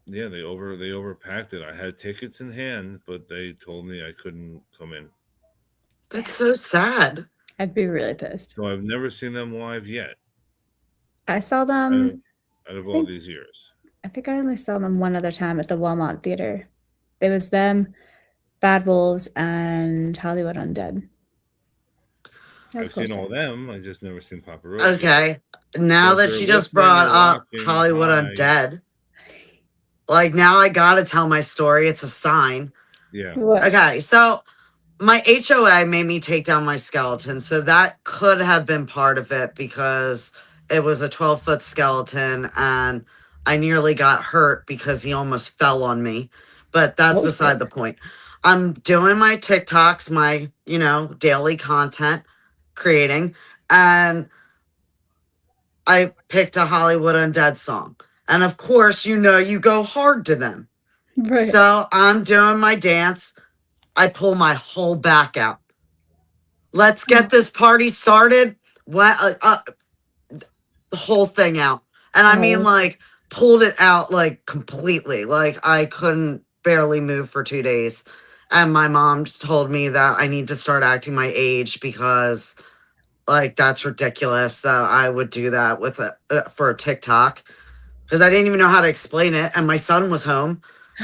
Yeah, they overpacked it. I had tickets in hand, but they told me I couldn't come in. That's so sad. I'd be really pissed. So I've never seen them live yet. I saw them out of all these years. I think I only saw them one other time at the Walmart Theater. It was them, Bad Wolves, and Hollywood Undead. I've seen all them. I just never seen Papa Roach. Okay. Now that she just brought up Hollywood Undead, like now I gotta tell my story. It's a sign. Yeah. Okay, so my HOA made me take down my skeleton, so that could have been part of it because it was a 12-foot skeleton and I nearly got hurt because he almost fell on me. But that's beside the point. I'm doing my TikToks, my, daily content creating, and I picked a Hollywood Undead song. And of course, you go hard to them. Right. So I'm doing my dance. I pull my whole back out. Let's get this party started. The whole thing out. And I mean, like, pulled it out, like, completely. Like, I couldn't barely move for 2 days. And my mom told me that I need to start acting my age because, like, that's ridiculous that I would do that for a TikTok. Because I didn't even know how to explain it. And my son was home.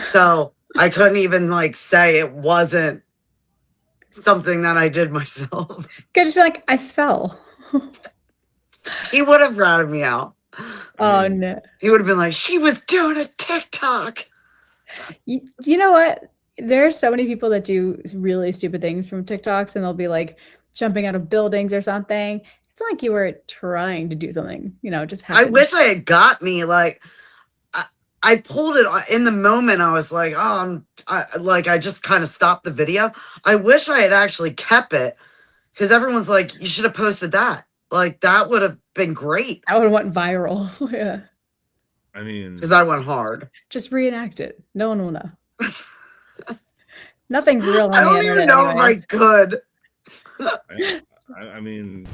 So I couldn't even, like, say it wasn't something that I did myself. Could just be like, I fell. He would have ratted me out. Oh, no. He would have been like, she was doing a TikTok. You know what? There are so many people that do really stupid things from TikToks, and they'll be like jumping out of buildings or something. It's not like you were trying to do something, just happened. I wish I had got me. Like, I pulled it in the moment. I was like, I just kind of stopped the video. I wish I had actually kept it because everyone's like, you should have posted that. Like, that would have been great. I would have went viral. Yeah. I mean, because I went hard. Just reenact it. No one will know. Nothing's real. I don't even know if I could. I mean,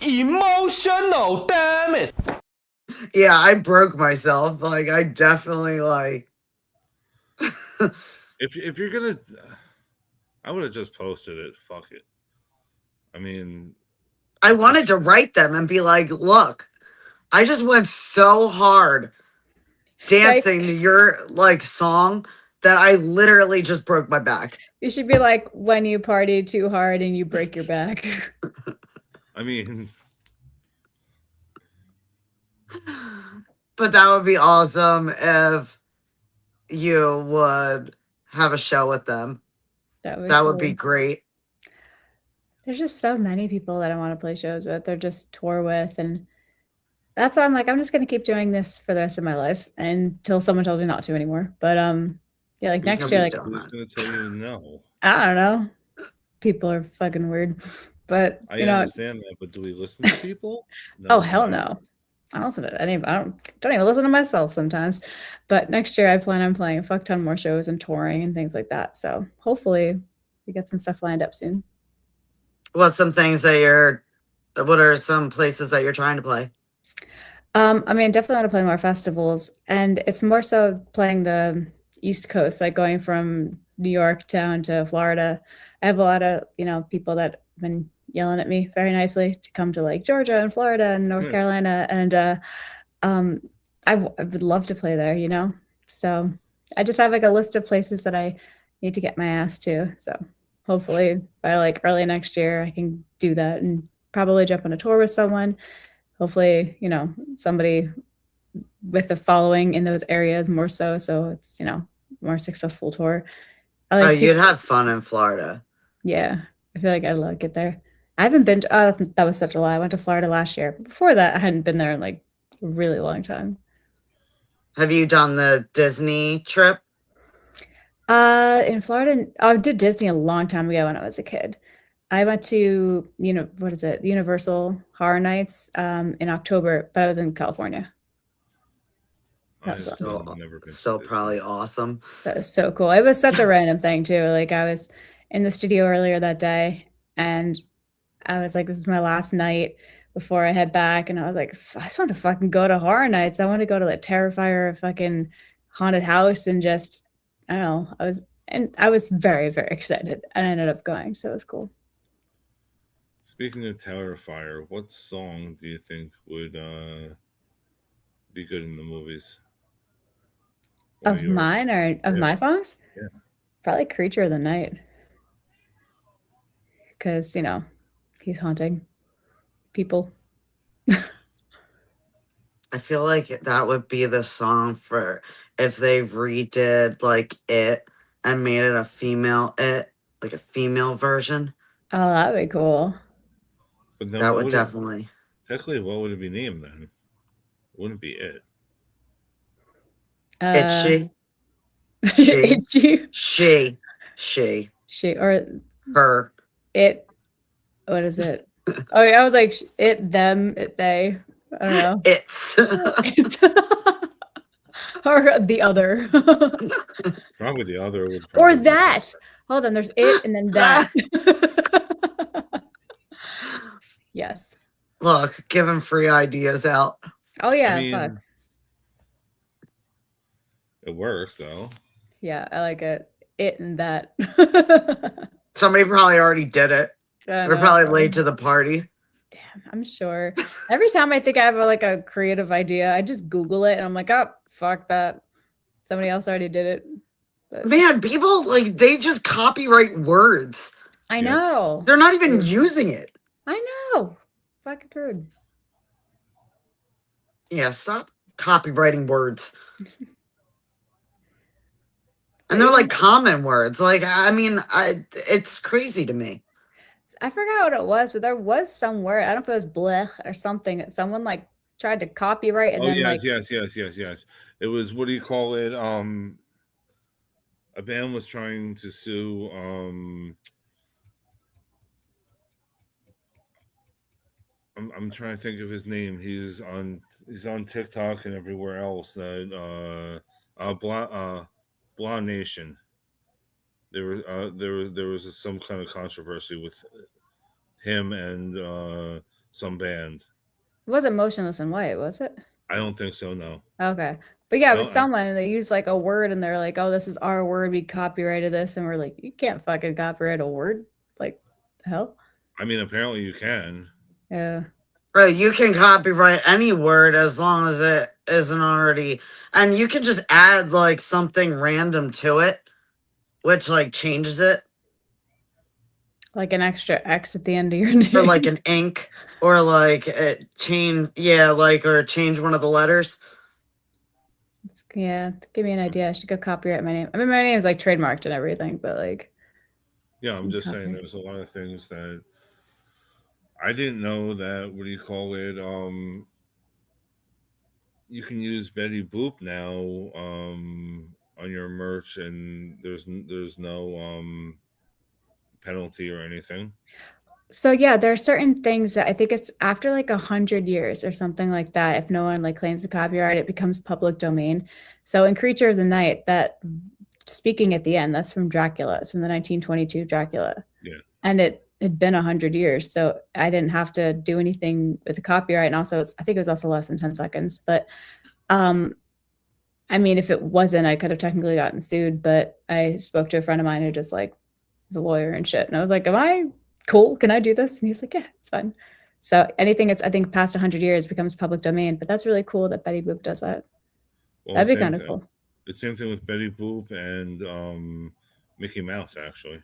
emotional, damn it. Yeah, I broke myself. Like, I definitely If you're gonna, I would have just posted it. Fuck it. I mean, I wanted to write them and be like, look, I just went so hard dancing to your like song that I literally just broke my back. You should be like when you party too hard and you break your back. I mean, but that would be awesome if you would have a show with them. That would be great. There's just so many people that I want to play shows with or just tour with, and that's why I'm like, I'm just gonna keep doing this for the rest of my life until someone tells me not to anymore. But yeah, like next year, like who's gonna tell you no? I don't know. People are fucking weird, but I understand that. But do we listen to people? No, oh hell no! I don't listen to any. I don't even listen to myself sometimes. But next year, I plan on playing a fuck ton more shows and touring and things like that. So hopefully, we get some stuff lined up soon. What are some places that you're trying to play? I mean, definitely want to play more festivals, and it's more so playing the East Coast, like going from New York down to Florida. I have a lot of, people that have been yelling at me very nicely to come to like Georgia and Florida and North Carolina. And I would love to play there, So I just have like a list of places that I need to get my ass to. So hopefully by like early next year, I can do that and probably jump on a tour with someone. Hopefully, somebody with a following in those areas more so. So it's, more successful tour. You'd have fun in Florida. Yeah. I feel like I'd love to get there. I haven't been to, that was such a lie. I went to Florida last year. Before that, I hadn't been there in like a really long time. Have you done the Disney trip? In Florida, I did Disney a long time ago when I was a kid. I went to, Universal Horror Nights in October, but I was in California. That's still probably awesome. That was so cool. It was such a random thing too. Like I was in the studio earlier that day and I was like, this is my last night before I head back. And I was like, I just want to fucking go to Horror Nights. I want to go to the Terrifier fucking haunted house and just, I don't know. I was very, very excited and I ended up going. So it was cool. Speaking of Terrifier, what song do you think would be good in the movies? Of mine or of my songs? Yeah. Probably Creature of the Night. Because, he's haunting people. I feel like that would be the song for if they redid like It and made it a female It, like a female version. Oh, that'd be cool. But that would definitely. Technically, what would it be named then? It wouldn't be It. It's she or her. It. What is it? Oh, yeah, I was like it, them, it, they. I don't know. It's or the other. Probably the other would. Or that. Hold on. There's it and then that. Yes. Look, giving free ideas out. Oh yeah, fuck. It works though. Yeah, I like it. It and that. Somebody probably already did it. We're probably late to the party. Damn, I'm sure. Every time I think I have a creative idea, I just Google it and I'm like, oh, fuck that. Somebody else already did it. But... Man, people they just copyright words. I know. They're not even using it. I know. Fucking rude. Yeah, stop copywriting words. And they're like common words. Like, I mean, it's crazy to me. I forgot what it was, but there was some word. I don't know if it was blech or something that someone tried to copyright and then yes. It was, what do you call it? A band was trying to sue I'm trying to think of his name. He's on TikTok and everywhere else. That Blonde Nation. There was some kind of controversy with him and some band. It wasn't Motionless in White, was it? I don't think so. No. Okay. But yeah, it was No, someone and they used like a word and they're like, oh, this is our word. We copyrighted this. And we're like, you can't fucking copyright a word. Like, the hell? I mean, apparently you can. Yeah. Right, you can copyright any word as long as it isn't already, and you can just add like something random to it, which like changes it, Like an extra X at the end of your name. or like an ink, or like it change, yeah, like or change one of the letters. Yeah, to give me an idea. I should go copyright my name. I mean, my name is like trademarked and everything, but like, Yeah, I'm some just saying copyright. there's a lot of things that I didn't know that. What do you call it? You can use Betty Boop now on your merch, and there's no penalty or anything. So yeah, there are certain things that I think it's after like 100 years or something like that. If no one like claims the copyright, it becomes public domain. So in Creature of the Night, that speaking at the end, that's from Dracula. It's from the 1922 Dracula. Yeah. And it had been 100 years, so I didn't have to do anything with the copyright. And also, I think it was also less than 10 seconds. But I mean, if it wasn't, I could have technically gotten sued. But I spoke to a friend of mine who just like is a lawyer and shit, and I was like, "Am I cool? Can I do this?" And he was like, "Yeah, it's fine." So anything that's I think past 100 years becomes public domain. But that's really cool that Betty Boop does that. Well, That'd be same kind of thing. cool. The same thing with Betty Boop and Mickey Mouse, actually.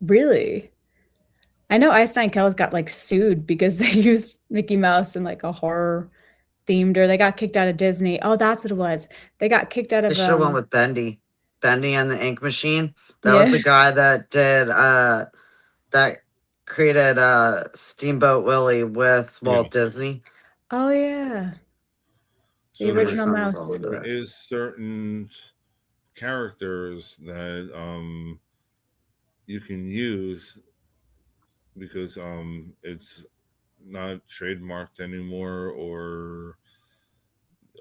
Really? I know Einstein Kells got like sued because they used Mickey Mouse in like a horror themed, or they got kicked out of Disney. Oh, that's what it was. They got kicked out They of should have went with Bendy, Bendy and the Ink Machine. That was yeah. the guy that did that created Steamboat Willie with Walt Disney. Oh yeah. So The there, original Son mouse. was all into there that. is certain characters that you can use because it's not trademarked anymore, or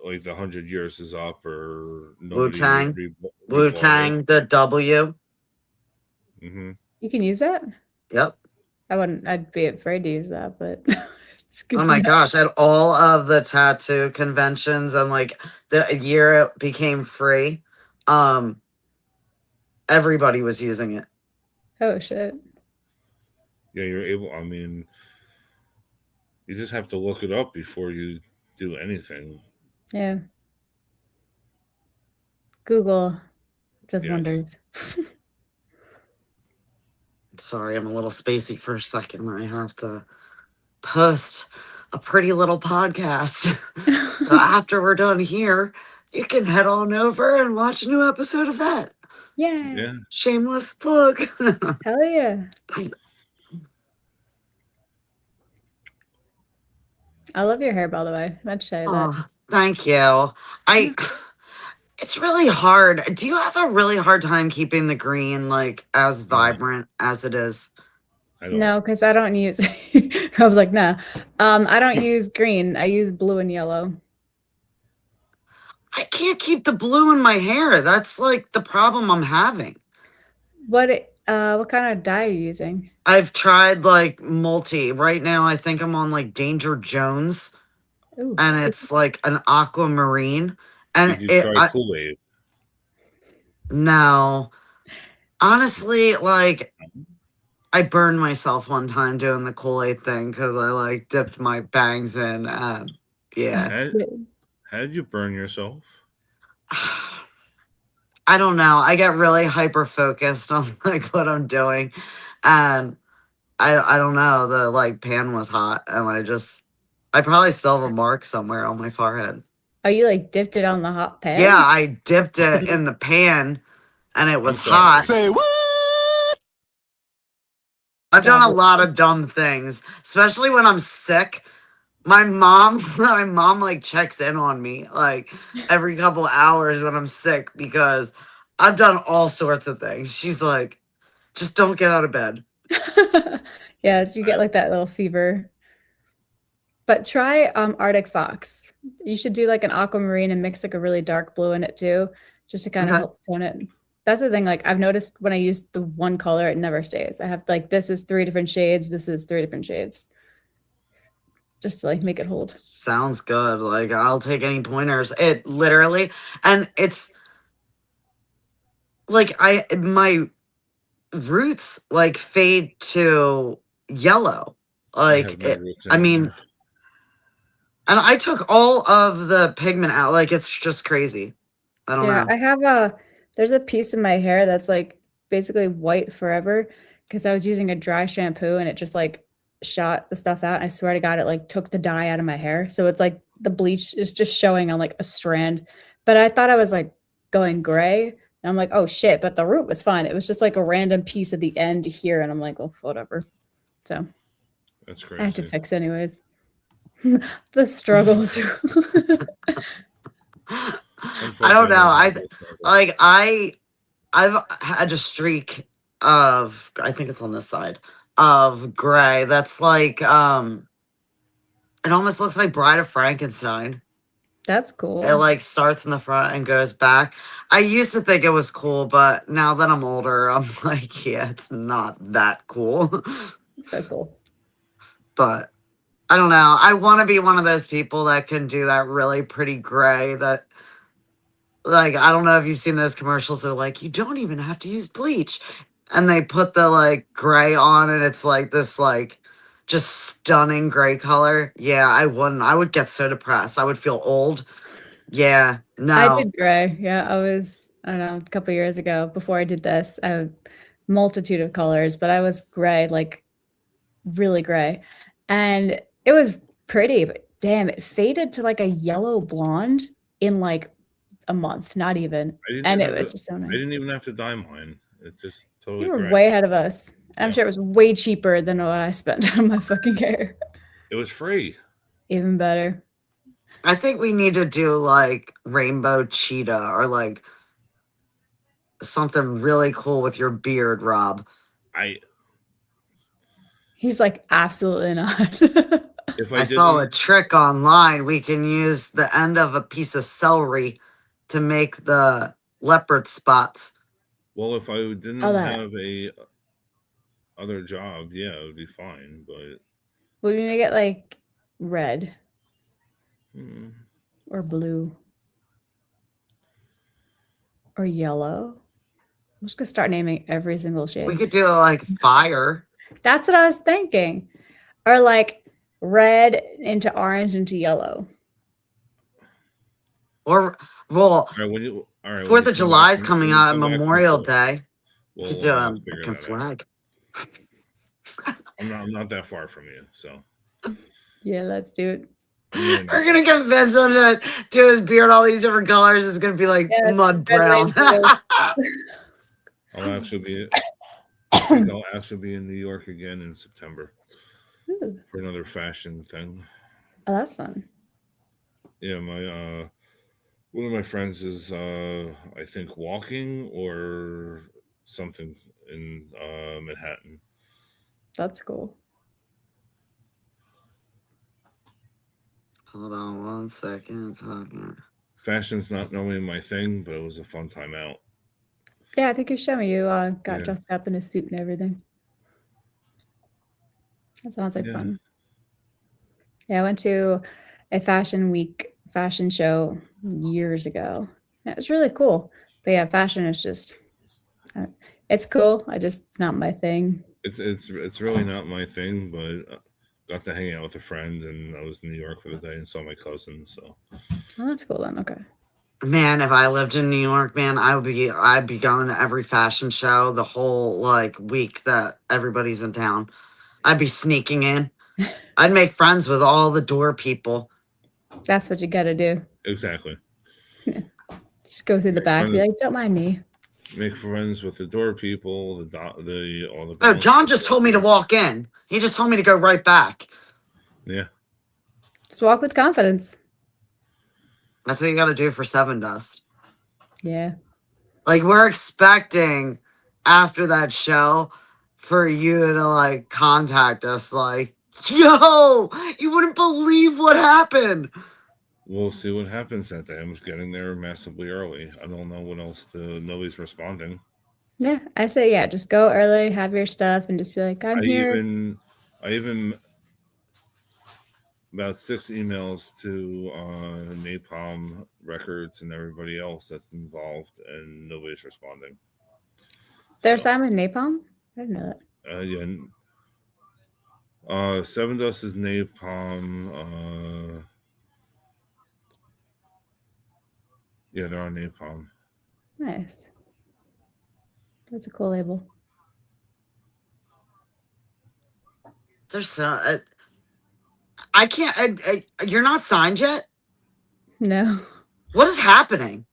like the 100 years is up, or Wu nobody Tang, Wu rebought it. Tang, the W. Mm-hmm. You can use that? Yep. I wouldn't. I'd be afraid to use that, but it's good Oh to my know. gosh, at all of the tattoo conventions and like the year it became free, everybody was using it. Oh shit. Yeah, you're able. I mean, you just have to look it up before you do anything. Yeah. Google does Yes. wonders. Sorry, I'm a little spacey for a second. I have to post a pretty little podcast. So after we're done here, you can head on over and watch a new episode of that. Yeah. Yeah. Shameless plug. Hell yeah. I love your hair, by the way. I meant to show you that. Oh, thank you. It's really hard. Do you have a really hard time keeping the green like as vibrant as it is? I don't. No, because I don't use I was like, nah. I don't use green. I use blue and yellow. I can't keep the blue in my hair. That's like the problem I'm having. What kind of dye are you using? I've tried like multi. Right now I think I'm on like Danger Jones. Ooh. And it's like an aquamarine. And Did you try Kool-Aid? No. Honestly, like I burned myself one time doing the Kool-Aid thing because I like dipped my bangs in, and yeah. How did you burn yourself? I don't know. I get really hyper focused on like what I'm doing, and I don't know. The like pan was hot, and I probably still have a mark somewhere on my forehead. Oh, you like dipped it on the hot pan? Yeah, I dipped it in the pan, and it was hot. Say what? I've done a lot of dumb things, especially when I'm sick. My mom like checks in on me like every couple hours when I'm sick because I've done all sorts of things. She's like, just don't get out of bed. Yeah, so you get like that little fever. But try Arctic Fox. You should do like an aquamarine and mix like a really dark blue in it too, just to kind of help tone it. That's the thing. Like I've noticed when I use the one color, it never stays. I have like this is 3 different shades. This is 3 different shades. just to like make it hold. Sounds good. Like, I'll take any pointers. It literally, and it's like my roots like fade to yellow. I have Like, my roots I in mean, there. and I took all of the pigment out. Like, it's just crazy. I don't Yeah, know. I have there's a piece of my hair that's like basically white forever because I was using a dry shampoo and it just like shot the stuff out. And I swear to God, it like took the dye out of my hair. So it's like the bleach is just showing on like a strand. But I thought I was like going gray. And I'm like, oh shit, but the root was fine. It was just like a random piece at the end here. And I'm like, oh, whatever. So That's I have to crazy. fix anyways. The struggles. I don't know. I've had a streak of, I think it's on this side, of gray that's like it almost looks like Bride of Frankenstein. That's It cool. like starts in the front and goes back. I used to think it was cool, but now that I'm older, I'm like, yeah, it's not that cool. So cool. But I don't know. I want to be one of those people that can do that really pretty gray that, like, I don't know if you've seen those commercials. They're like, you don't even have to use bleach. And they put the like gray on and it's like this like just stunning gray color. Yeah, I wouldn't. I would get so depressed. I would feel old. Yeah, I no. did gray. Yeah, I don't know, a couple years ago before I did this. I have a multitude of colors, but I was gray, like really gray. And it was pretty, but damn, it faded to like a yellow blonde in like a month, not even. And it was just so I nice. didn't even have to dye mine. It's just totally You were gray. way ahead of us. And I'm Yeah. sure it was way cheaper than what I spent on my fucking hair. It was free. Even better. I think we need to do like rainbow cheetah or like something really cool with your beard, Rob. He's like, absolutely not. If I saw a trick online. We can use the end of a piece of celery to make the leopard spots. Well, if I didn't Oh, that. have a other job, yeah, it would be fine. But Would we make it like red hmm, or blue or yellow? I'm just gonna start naming every single We shade. could do like fire. That's what I was thinking. Or like red into orange into yellow. Or, well, all right, when you 4th of July is coming out, come back from Memorial Florida, Day. You we'll could do a figure fucking that out. flag. I'm not that far from you, so Yeah, let's do it. I'm We're gonna convince him to do his beard all these different colors. It's gonna be like Yeah, mud brown. I'll actually be I'll actually be in New York again in September Ooh. for another fashion thing. Oh, that's fun. Yeah, my one of my friends is I think walking or something in Manhattan. That's cool. Hold on 1 second. Fashion's not normally my thing, but it was a fun time out. Yeah, I think you showed me you got Yeah. dressed up in a suit and everything. That sounds like Yeah. fun. Yeah, I went to a fashion week fashion show years ago. It was really cool. But yeah, fashion is just it's cool. It's not my thing. It's really not my thing, but got to hang out with a friend, and I was in New York for the day and saw my cousin. So Oh, that's cool then. Okay. Man, if I lived in New York, man, I'd be going to every fashion show the whole like week that everybody's in town. I'd be sneaking in. I'd make friends with all the door people. That's what you gotta do. exactly, Just go through the back, be like, don't mind me. make friends with the door people, the all the. Oh, John just told me to walk in. He just told me to go right back. Yeah, Just walk with confidence. That's what you got to do for Seven Dust. Yeah. Like, we're expecting after that show for you to like contact us like, yo, you wouldn't believe what happened. we'll see what happens that day. I'm just getting there massively early. I don't know what else to. Nobody's responding. Yeah. I say, yeah, just go early, have your stuff, and just be like, I'm here. I even about 6 emails to Napalm Records and everybody else that's involved, and nobody's responding. There's Simon Napalm? I didn't know that. Yeah. Seven Dust is Napalm. Yeah, they're on Napalm. Nice. That's a cool label. There's so I can't. You're not signed yet. No. What is happening?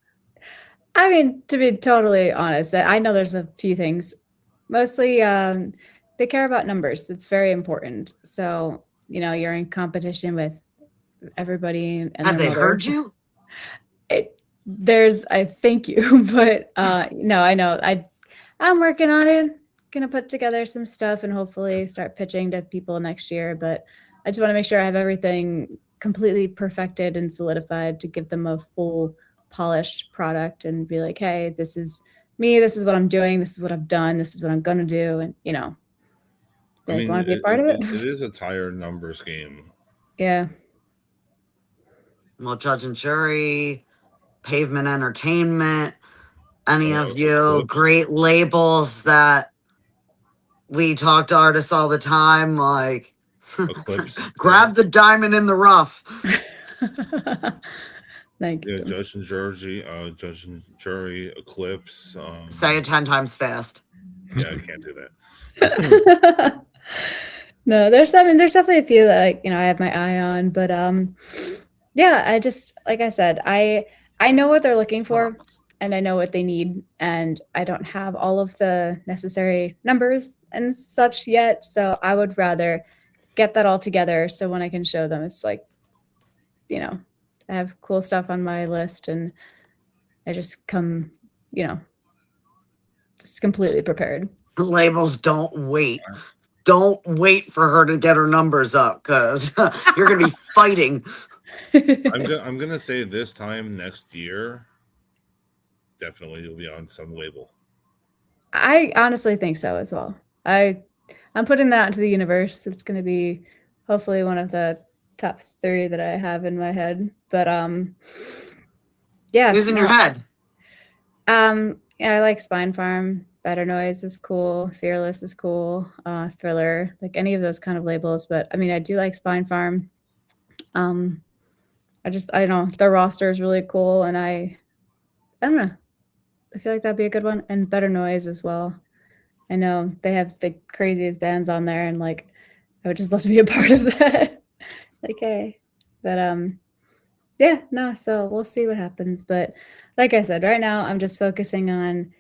I mean, to be totally honest, I know there's a few things. Mostly, they care about numbers. It's very important. So, you're in competition with everybody. And Have they heard you? I thank you, but no, I know. I'm working on it. Gonna put together some stuff and hopefully start pitching to people next year. But I just want to make sure I have everything completely perfected and solidified to give them a full polished product and be like, hey, this is me, this is what I'm doing, this is what I've done, this is what I'm gonna do, and I mean, want to be a part of it. It is a tire numbers game. Yeah. Well, Judge and Jury, Pavement Entertainment, any of you Alyxx. great labels that we talk to artists all the time, like Alyxx. grab the diamond in the rough. Thank you. Yeah, Judge and Jury, Eclipse. Say it 10 times fast. Yeah, I can't do that. No, there's definitely a few that I have my eye on, but yeah, I just, like I said, I know what they're looking for and I know what they need, and I don't have all of the necessary numbers and such yet, so I would rather get that all together so when I can show them, it's like, I have cool stuff on my list and I just come, just completely prepared. Labels don't wait. Don't wait for her to get her numbers up, because you're going to be fighting. I'm gonna say this time next year, definitely you'll be on some label. I honestly think so as well. I'm putting that into the universe. It's going to be hopefully one of the top 3 that I have in my head. But yeah. Who's in your head? Yeah, I like Spine Farm. Better Noise is cool. Fearless is cool. Thriller, like any of those kind of labels. But I mean, I do like Spine Farm. I don't know. Their roster is really cool, and I don't know. I feel like that'd be a good one. And Better Noise as well. I know they have the craziest bands on there, and I would just love to be a part of that. Hey. But yeah, no, so we'll see what happens. But like I said, right now I'm just focusing on,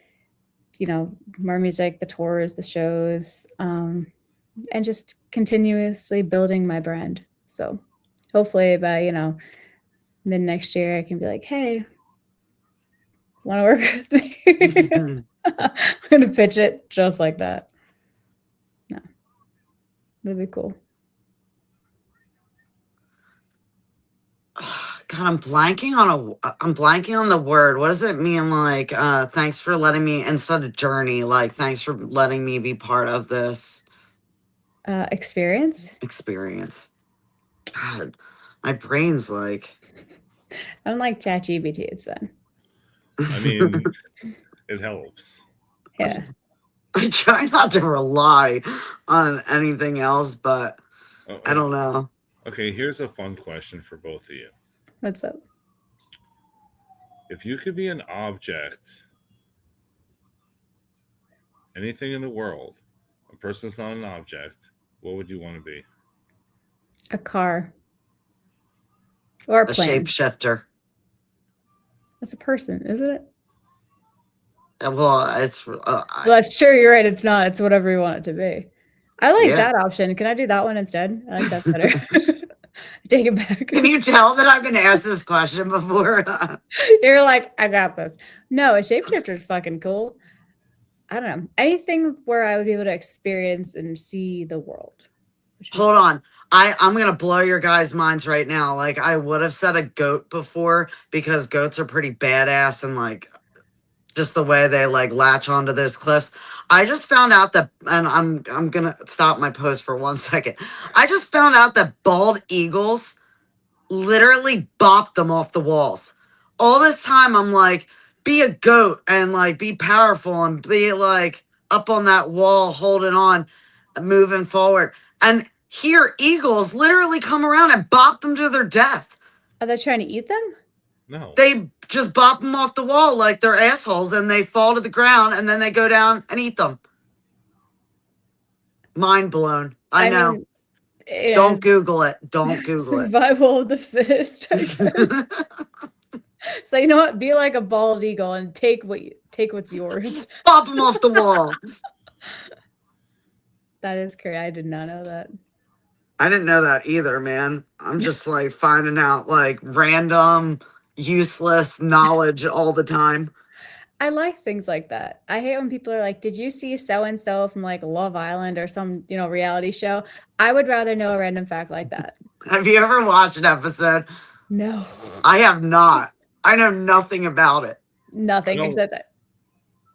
more music, the tours, the shows, and just continuously building my brand. So hopefully by, mid next year, I can be like, hey, want to work with me? I'm going to pitch it just like that. No, that'd be cool. God, I'm blanking on the word. What does it mean? Thanks for letting me, instead of journey, thanks for letting me be part of this experience. God, my brain's Unlike ChatGPT, it's done. I mean, it helps. Yeah. I try not to rely on anything else, but I don't know. Okay, here's a fun question for both of you. What's up? If you could be an object, anything in the world, a person's not an object, what would you want to be? A car. Or a plane. Shapeshifter. That's a person, isn't it? Well, it's... well, sure, you're right. It's not. It's whatever you want it to be. I like that option. Can I do that one instead? I like that better. Take it back. Can you tell that I've been asked this question before? You're like, I got this. No, a shapeshifter is fucking cool. I don't know. Anything where I would be able to experience and see the world. Hold on. I'm going to blow your guys' minds right now. I would have said a goat before because goats are pretty badass and just the way they like latch onto those cliffs. I just found out that, and I'm gonna stop my post for 1 second. I just found out that bald eagles literally bop them off the walls. All this time I'm like, be a goat and like be powerful and be like up on that wall holding on, moving forward. And here eagles literally come around and bop them to their death. Are they trying to eat them? No. They just bop them off the wall like they're assholes and they fall to the ground and then they go down and eat them. Mind blown. I know. mean, it Don't is Google it. Don't Google it. survival of the fittest, I guess. So you know what? Be like a bald eagle and take what's yours. Bop them off the wall. That is crazy. I did not know that. I didn't know that either, man. I'm just like finding out like random, useless knowledge all the time. I like things like that. I hate when people are like, "Did you see so and so from like Love Island or some, reality show?" I would rather know a random fact like that. Have you ever watched an episode? No, I have not. I know nothing about it. nothing No. except that.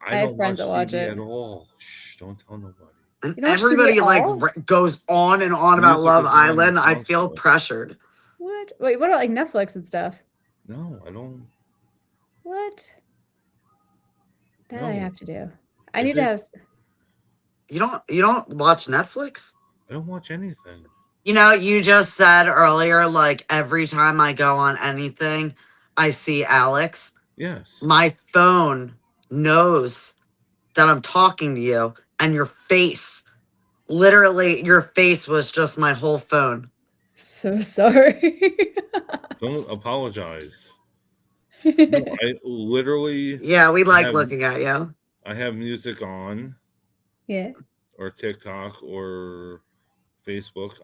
I have don't friends that watch TV it. at all. Shh, don't tell nobody. And You don't watch TV everybody at like all? goes on and on about Music Love is on Island. I feel constantly. pressured. What? Wait, what about like Netflix and stuff? No, I don't. What? That I No. have to do. I If need to it- have. You don't watch Netflix? I don't watch anything. You know, you just said earlier, like every time I go on anything, I see Alyxx. Yes. My phone knows that I'm talking to you, and your face, literally, your face was just my whole phone. So sorry. Don't apologize. No, I literally Yeah, we like have- looking at you. I have music on Yeah. or TikTok or Facebook.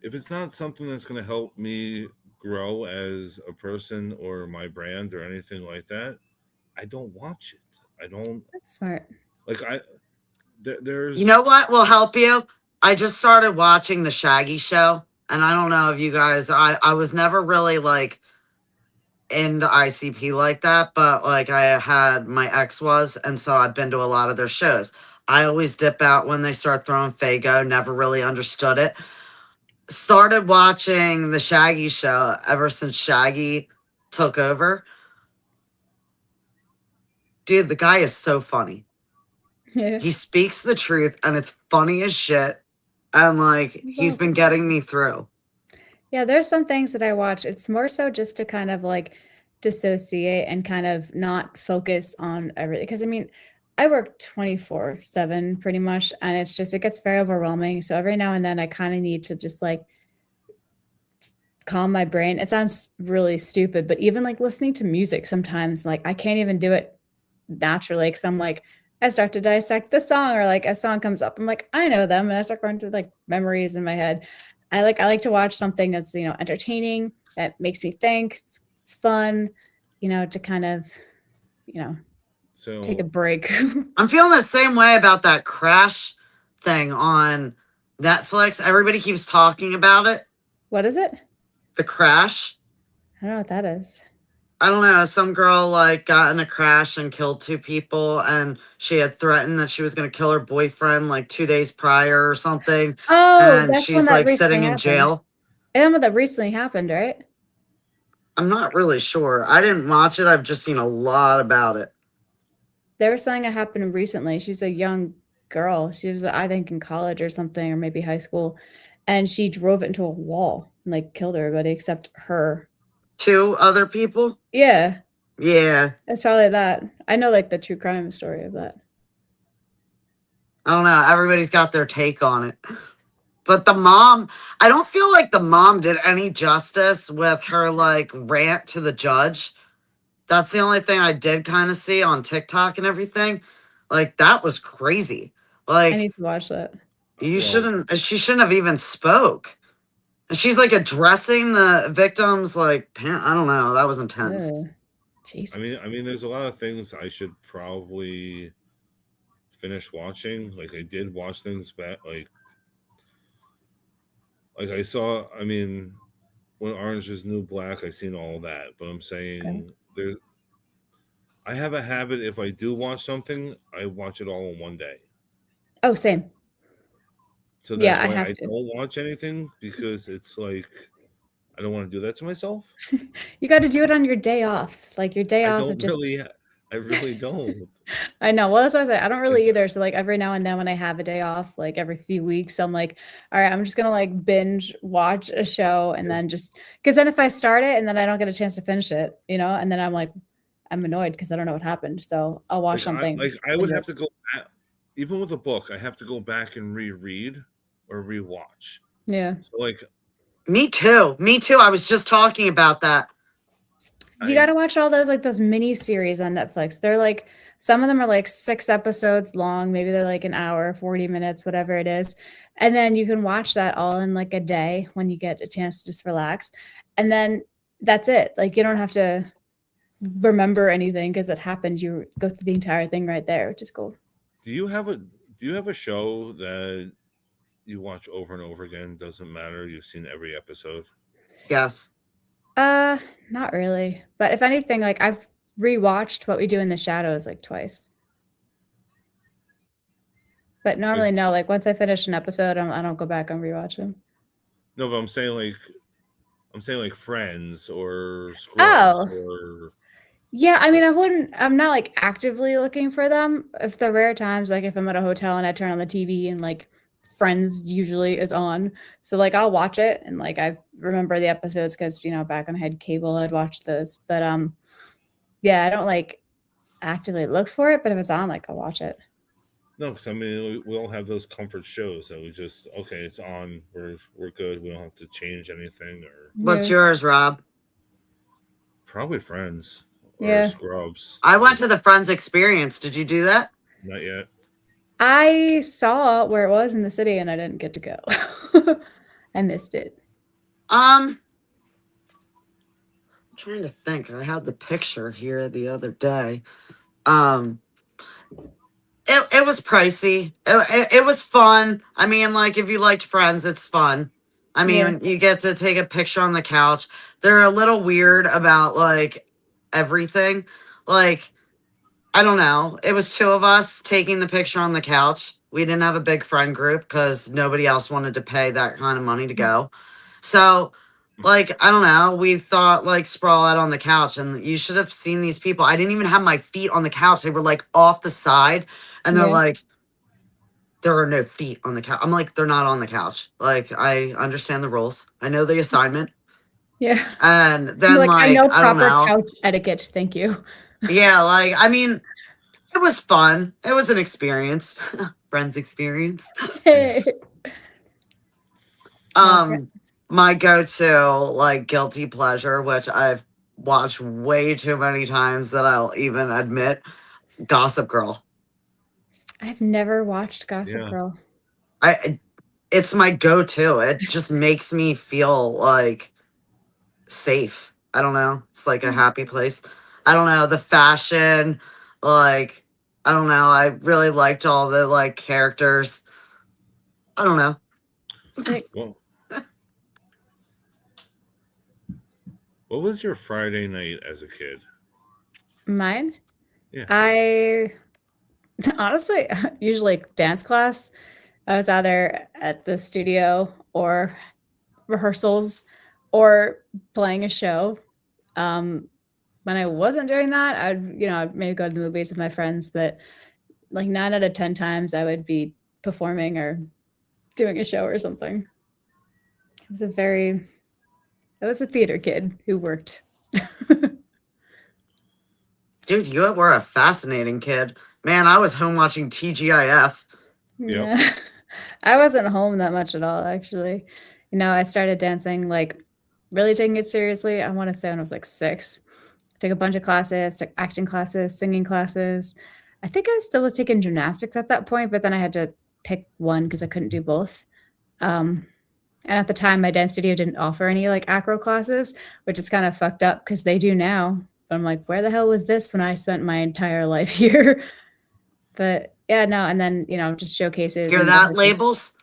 If it's not something that's going to help me grow as a person or my brand or anything like that, I don't watch it. I don't That's smart. like there's You know what will help you? I just started watching The Shaggy Show, and I don't know if you guys, I was never really like into ICP like that, but like I had my ex was, and so I've been to a lot of their shows. I always dip out when they start throwing Fago, never really understood it. Started watching The Shaggy Show ever since Shaggy took over. Dude, the guy is so funny. Yeah. He speaks the truth and it's funny as shit. And like he's been getting me through. Yeah, there's some things that I watch. It's more so just to kind of like dissociate and kind of not focus on everything. Because I mean, I work 24/7 pretty much, and it's just, it gets very overwhelming. So every now and then I kind of need to just like calm my brain. It sounds really stupid, but even like listening to music sometimes, like I can't even do it naturally because I'm like, I start to dissect the song, or like a song comes up, I'm like, I know them, and I start going through like memories in my head. I like to watch something that's entertaining, that makes me think. It's fun, to kind of so take a break. I'm feeling the same way about that Crash thing on Netflix. Everybody keeps talking about it. What is it? The Crash. I don't know what that is. I don't know. Some girl like got in a crash and killed 2 people, and she had threatened that she was going to kill her boyfriend like 2 days prior or something. Oh, And that's she's one that like recently sitting in happened. jail. And one that recently happened, right? I'm not really sure. I didn't watch it. I've just seen a lot about it. There was something that happened recently. She was a young girl. She was, I think, in college or something, or maybe high school. And she drove it into a wall and like killed everybody except her. 2 other people? Yeah, Yeah. it's probably that. I know like the true crime story of that. I don't know. Everybody's got their take on it. But the mom, I don't feel like the mom did any justice with her like rant to the judge. That's the only thing I did kind of see on TikTok and everything. Like that was crazy. I Like need to watch that. she shouldn't have even spoke. And she's like addressing the victims like I don't know. That was intense. Ugh. Jesus. I mean, there's a lot of things I should probably finish watching. Like I did watch things back, like I saw. I mean, when Orange is New Black, I've seen all that, but I'm saying there's. I have a habit. If I do watch something, I watch it all in one day. Oh, same. So Yeah, that's I why have I to. don't watch anything, because it's like I don't want to do that to myself. You got to do it on your day off. Like your day I off of don't just. really. I really don't. I know. Well, that's what I say. I don't really either. So like every now and then when I have a day off, like every few weeks, I'm like, all right, I'm just gonna like binge watch a show and then just because then if I start it and then I don't get a chance to finish it, and then I'm like, I'm annoyed because I don't know what happened. So I'll watch something. I would have to go back, even with a book. I have to go back and reread or rewatch. Yeah. So like, Me too. Me too. I was just talking about that. You got to watch all those like those mini series on Netflix. They're like some of them are like 6 episodes long. Maybe they're like an hour, 40 minutes, whatever it is. And then you can watch that all in like a day when you get a chance to just relax. And then that's it. Like you don't have to remember anything because it happened. You go through the entire thing right there, which is cool. Do you have a show that you watch over and over again? Doesn't matter. You've seen every episode. Yes. Not really. But if anything, like I've rewatched What We Do in the Shadows like twice. But normally, no. Like once I finish an episode, I don't go back and rewatch them. No, but I'm saying like Friends or Scrubs or. Yeah, I mean, I'm not like actively looking for them. If the rare times, like if I'm at a hotel and I turn on the TV and like Friends usually is on. So like I'll watch it and like I remember the episodes because back when I had cable, I'd watch those. But yeah, I don't like actively look for it, but if it's on, like I'll watch it. No, because I mean we all have those comfort shows that we just it's on, we're good. We don't have to change anything or. What's yours, Rob? Probably Friends. Yeah. Or Scrubs. I went to the Friends Experience. Did you do that? Not yet. I saw where it was in the city and I didn't get to go. I missed it. I'm trying to think. I had the picture here the other day. It was pricey. It was fun. I mean, like if you liked Friends, it's fun. I mean, you get to take a picture on the couch. They're a little weird about like everything. Like, I don't know. It was 2 of us taking the picture on the couch. We didn't have a big friend group because nobody else wanted to pay that kind of money to go. So, like, I don't know. We thought like sprawl out on the couch, and you should have seen these people. I didn't even have my feet on the couch. They were like off the side, and they're like, there are no feet on the couch. I'm like, they're not on the couch. Like, I understand the rules. I know the assignment. Yeah. And then like I know I don't know. couch etiquette. Thank you. Yeah, like I mean, it was fun. It was an experience. Friends experience. My go-to like guilty pleasure, which I've watched way too many times that I'll even admit, Gossip Girl. I've never watched Gossip Girl. It's my go-to. It just makes me feel like safe. I don't know. It's like a happy place. I don't know. The fashion, like, I don't know. I really liked all the like characters. I don't know. Well, what was your Friday night as a kid? Mine? Yeah. I honestly usually dance class. I was either at the studio or rehearsals or playing a show. When I wasn't doing that, I'd maybe go to the movies with my friends, but like 9 out of 10 times I would be performing or doing a show or something. I was a theater kid who worked. Dude, you were a fascinating kid. Man, I was home watching TGIF. Yep. I wasn't home that much at all, actually. I started dancing, like really taking it seriously. I want to say when I was like 6. Took a bunch of classes, took acting classes, singing classes. I think I still was taking gymnastics at that point, but then I had to pick one because I couldn't do both. And at the time, my dance studio didn't offer any like acro classes, which is kind of fucked up because they do now. But I'm like, where the hell was this when I spent my entire life here? But yeah, no. And then, just showcases. Hear that, labels?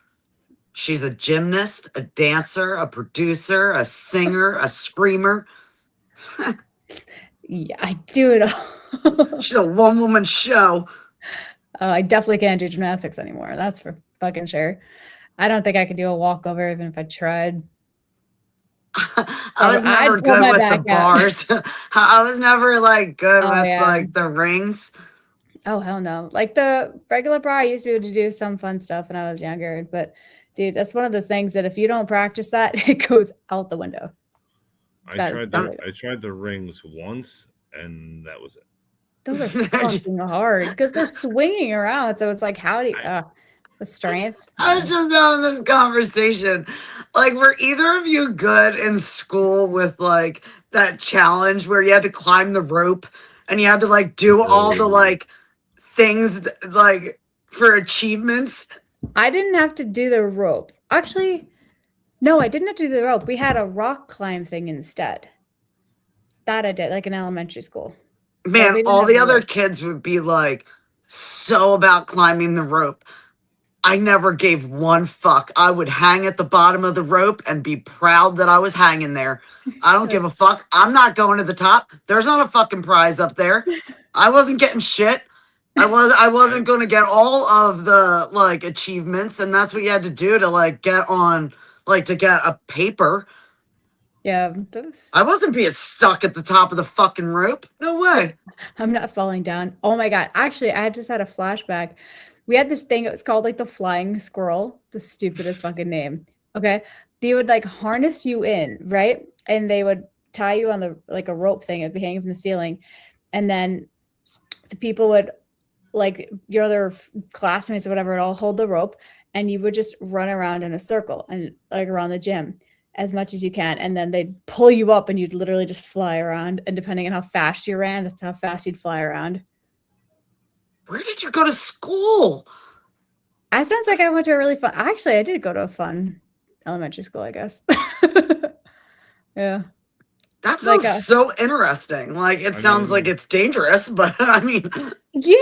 She's a gymnast, a dancer, a producer, a singer, a screamer. Yeah, I do it all. She's a one-woman show. I definitely can't do gymnastics anymore. That's for fucking sure. I don't think I could do a walkover even if I tried. I was I'd never pull good my with the back out. bars. I was never like good Oh, with yeah. like the rings. Oh, hell no. Like the regular bar, I used to be able to do some fun stuff when I was younger. But dude, that's one of those things that if you don't practice that, it goes out the window. I That tried is the weird. I tried the rings once, and that was it. Those are fucking hard because they're swinging around. So it's like, how do you, the strength? I was just having this conversation. Like, were either of you good in school with like that challenge where you had to climb the rope and you had to like do all the like things like for achievements? I didn't have to do the rope. Actually, no, I didn't have to do the rope. We had a rock climb thing instead. That I did, like in elementary school. Man, we didn't all have the the other rope. kids would be like so about climbing the rope. I never gave one fuck. I would hang at the bottom of the rope and be proud that I was hanging there. I don't give a fuck. I'm not going to the top. There's not a fucking prize up there. I wasn't getting shit. I wasn't going to get all of the like achievements, and that's what you had to do to like get on, like to get a paper. Yeah, I wasn't being stuck at the top of the fucking rope. No way. I'm not falling down. Oh my God. Actually, I just had a flashback. We had this thing, it was called like the flying squirrel, the stupidest fucking name. Okay. They would like harness you in, right? And they would tie you on the like a rope thing, it'd be hanging from the ceiling. And then the people would like your other classmates or whatever would all hold the rope and you would just run around in a circle and like around the gym as much as you can. And then they'd pull you up and you'd literally just fly around. And depending on how fast you ran, that's how fast you'd fly around. Where did you go to school? It sounds like I went to a really fun. Actually, I did go to a fun elementary school, I guess. Yeah. That sounds so interesting. Like it sounds like it's dangerous, but I mean, yeah,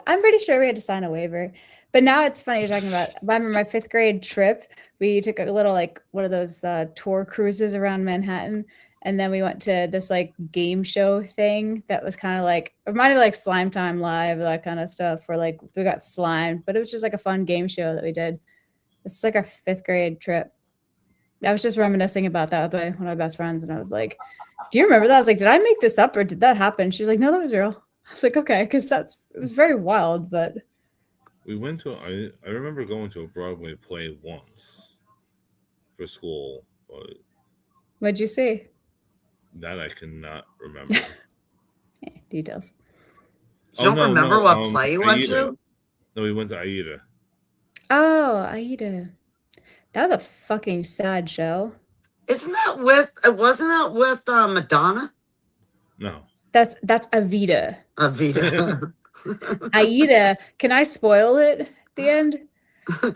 I'm pretty sure we had to sign a waiver. But now it's funny you're talking about. I remember my 5th grade trip. We took a little like one of those tour cruises around Manhattan, and then we went to this like game show thing that was kind of like reminded me like Slime Time Live, that kind of stuff. Where like we got slimed, but it was just like a fun game show that we did. It's like our 5th grade trip. I was just reminiscing about that with one of my best friends, and I was like, "Do you remember that?" I was like, "Did I make this up or did that happen?" She was like, "No, that was real." I was like, "Okay," because it was very wild, but. We went to I remember going to a Broadway play once for school, but What'd you see? that I cannot remember. Details. You don't remember what play you went to? No, we went to Aida. Oh, Aida. That was a fucking sad show. Wasn't that with Madonna? No. That's Evita. Evita. Aida. Can I spoil it at the end?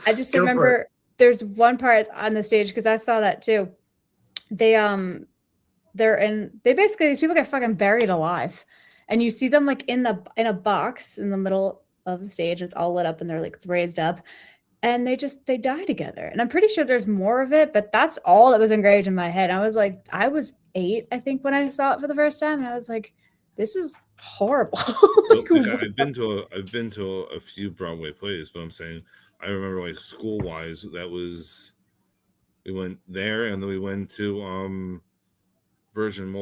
I just remember there's one part on the stage because I saw that too. They basically these people get fucking buried alive, and you see them like in a box in the middle of the stage. It's all lit up and they're like it's raised up, and they die together. And I'm pretty sure there's more of it, but that's all that was engraved in my head. I was like, I was 8, I think, when I saw it for the first time, and I was like, this was horrible. I've been to a few Broadway plays, but I'm saying I remember like school wise we went there and then we went to Virgin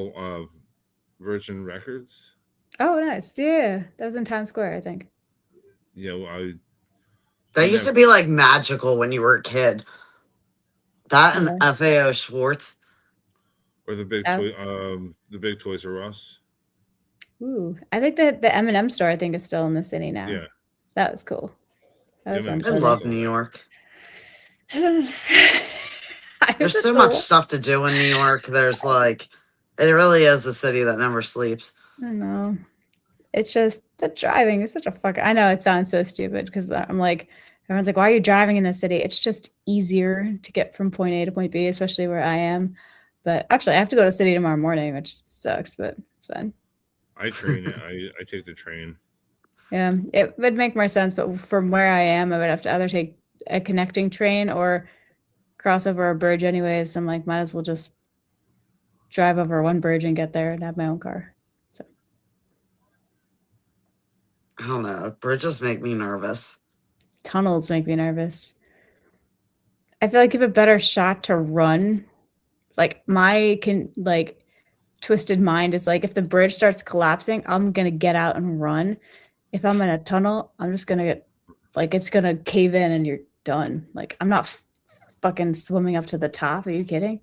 Records. Oh, nice. Yeah, that was in Times Square, I think. Yeah, that used to be like magical when you were a kid. That and FAO Schwartz, or the big Toys R Us. Ooh, I think that the M&M store I think is still in the city now. Yeah, that was cool. That was fun. I love New York. There's so cool. much stuff to do in New York. There's like, it really is a city that never sleeps. I know. It's just the driving is such a fuck. I know it sounds so stupid because I'm like, everyone's like, why are you driving in the city? It's just easier to get from point A to point B, especially where I am. But actually, I have to go to the city tomorrow morning, which sucks, but it's fine. I take the train. Yeah, it would make more sense. But from where I am, I would have to either take a connecting train or cross over a bridge anyways. I'm like, might as well just drive over one bridge and get there and have my own car. So I don't know. Bridges make me nervous. tunnels make me nervous. I feel like you have a better shot to run. Like my twisted mind is like if the bridge starts collapsing, I'm gonna get out and run. If I'm in a tunnel, I'm just gonna get it's gonna cave in and you're done. Like I'm not fucking swimming up to the top. Are you kidding?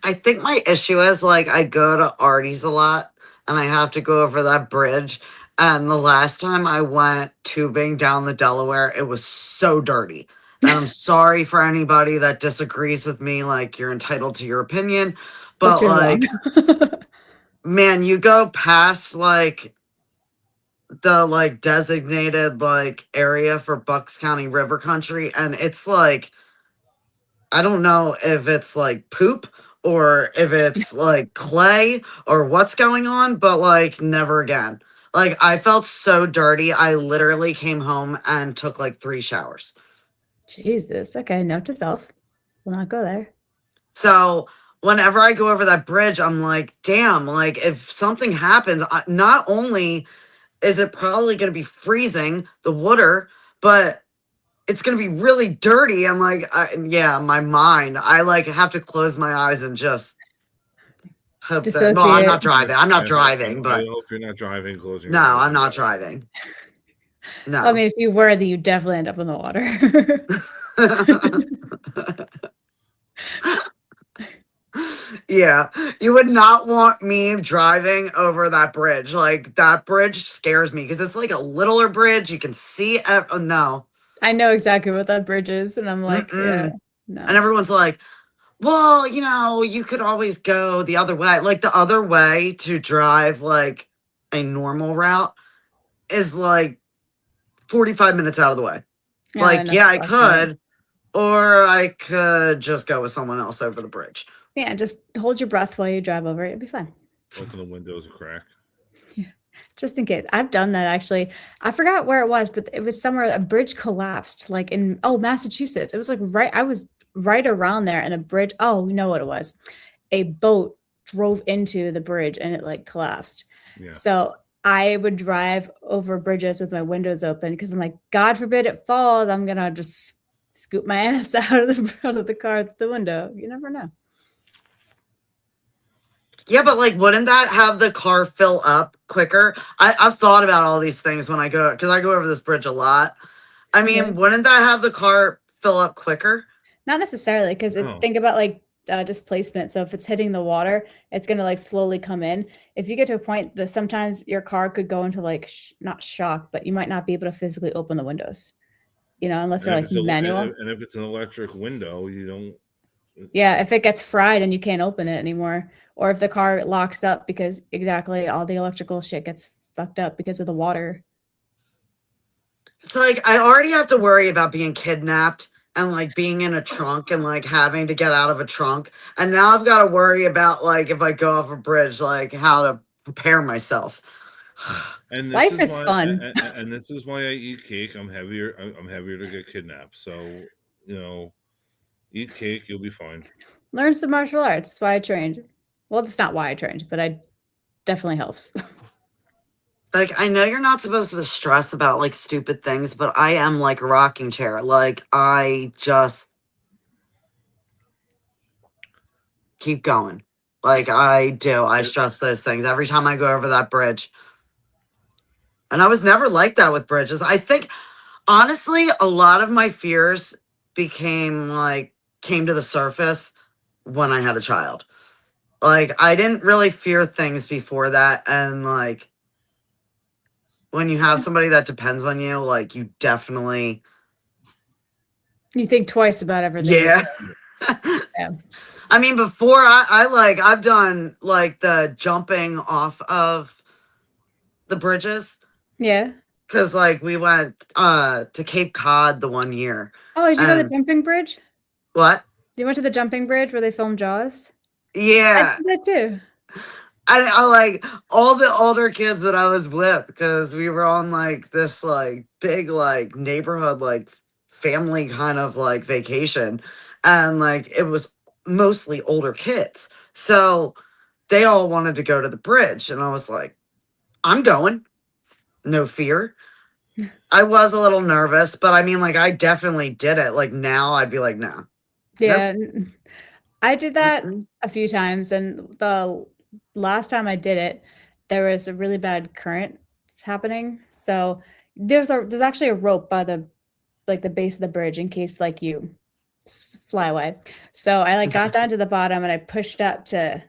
I think my issue is like I go to Artie's a lot and I have to go over that bridge. And the last time I went tubing down the Delaware, it was so dirty. And I'm sorry for anybody that disagrees with me. Like, you're entitled to your opinion. But, you're like, man, you go past, like, the, like, designated, like, area for Bucks County River Country. And it's, like, I don't know if it's, like, poop or if it's, like, clay or what's going on. But, like, never again. Like, I felt so dirty. I literally came home and took, like, 3 showers. Jesus. Okay, note to self. Will not go there. So whenever I go over that bridge, I'm like, damn, like if something happens, not only is it probably going to be freezing the water, but it's going to be really dirty. I'm like, my mind, I like have to close my eyes and just hope that, no, I'm not driving. I'm not driving, but I hope you're not driving. Closing. No, I'm not driving. No. I mean, if you were, then you definitely end up in the water. Yeah, you would not want me driving over that bridge. Like, that bridge scares me because it's like a littler bridge. You can see, no. I know exactly what that bridge is, and I'm like, yeah, no. And everyone's like, well, you know, you could always go the other way. Like, the other way to drive, like, a normal route is, like, 45 minutes out of the way. Yeah, like, yeah, I could, or I could just go with someone else over the bridge. Yeah, just hold your breath while you drive over it. It'll be fine. Open the windows a crack. Yeah, just in case. I've done that, actually. I forgot where it was, but it was somewhere a bridge collapsed, like in, Massachusetts. It was like I was right around there, and a bridge, you know what it was. A boat drove into the bridge, and it, like, collapsed. Yeah. So I would drive over bridges with my windows open because I'm like, God forbid it falls. I'm going to just scoop my ass out of the car at the window. You never know. Yeah, but like, wouldn't that have the car fill up quicker? I've thought about all these things when I go, because I go over this bridge a lot. I mean, wouldn't that have the car fill up quicker? Not necessarily, because think about like displacement. So if it's hitting the water, it's going to like slowly come in. If you get to a point that sometimes your car could go into like not shock, but you might not be able to physically open the windows, you know, unless they're like manual. And if it's an electric window, you don't. Yeah, if it gets fried and you can't open it anymore, or if the car locks up because exactly all the electrical shit gets fucked up because of the water. It's like, I already have to worry about being kidnapped and like being in a trunk and like having to get out of a trunk. And now I've got to worry about like if I go off a bridge, like how to prepare myself. And life is fun. And this is why I eat cake. I'm heavier to get kidnapped. So, you know, eat cake, you'll be fine. Learn some martial arts. That's why I trained. Well, that's not why I trained, but I definitely helps. Like, I know you're not supposed to stress about like stupid things, but I am like a rocking chair. Like, I just keep going. Like, I do. I stress those things every time I go over that bridge. And I was never like that with bridges. I think, honestly, a lot of my fears came to the surface when I had a child. Like, I didn't really fear things before that. And, like, when you have somebody that depends on you, like, you definitely... You think twice about everything. Yeah. Yeah. I mean, before, I've done, like, the jumping off of the bridges. Yeah. Because, like, we went to Cape Cod the one year. Oh, did you go to the jumping bridge? What? You went to the jumping bridge where they filmed Jaws? Yeah. I did that too. I like all the older kids that I was with because we were on like this like big like neighborhood like family kind of like vacation, and like it was mostly older kids. So they all wanted to go to the bridge, and I was like, I'm going. No fear. I was a little nervous, but I mean, like, I definitely did it. Like, now I'd be like, no. Yeah, I did that Mm-mm. a few times, and the last time I did it, there was a really bad current happening. So there's actually a rope by the base of the bridge in case like you fly away. So I like got down to the bottom and I pushed up to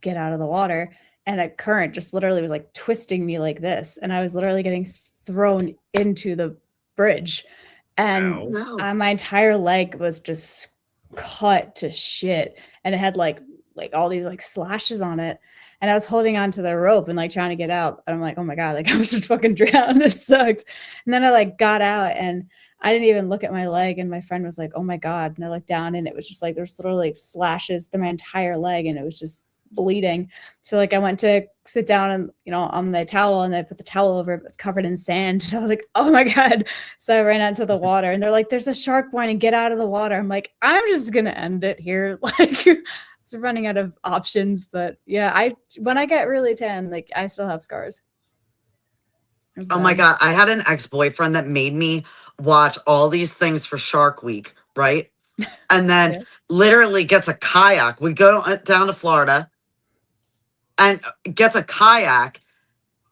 get out of the water, and a current just literally was like twisting me like this, and I was literally getting thrown into the bridge, and Ow. No. my entire leg was just cut to shit, and it had like all these like slashes on it, and I was holding on to the rope and like trying to get out, and I'm like, oh my god, like I was just fucking drowned. This sucked. And then I like got out, and I didn't even look at my leg, and my friend was like, oh my god. And I looked down, and it was just like there's literally like slashes through my entire leg, and it was just bleeding. So like I went to sit down and on the towel, and I put the towel over it, was covered in sand. And I was like, oh my god. So I ran out to the water, and they're like, there's a shark whining, get out of the water. I'm like, I'm just gonna end it here. Like it's running out of options. But yeah, when I get really tan, like I still have scars. Oh my god, I had an ex-boyfriend that made me watch all these things for Shark Week, right? And then Yeah. literally gets a kayak. We go down to Florida and gets a kayak,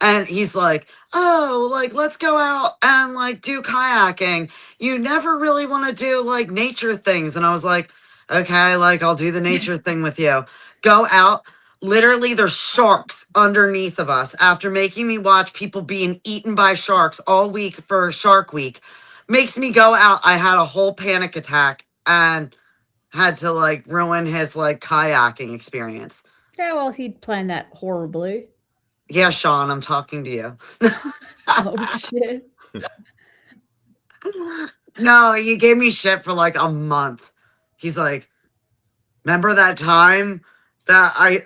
and he's like, oh, like let's go out and like do kayaking. You never really want to do like nature things. And I was like, okay, like I'll do the nature thing with you. Go out. Literally, there's sharks underneath of us after making me watch people being eaten by sharks all week for Shark Week. Makes me go out. I had a whole panic attack and had to like ruin his like kayaking experience. Yeah, well, he planned that horribly. Yeah, Sean, I'm talking to you. Oh shit. No, he gave me shit for like a month. He's like, remember that time that I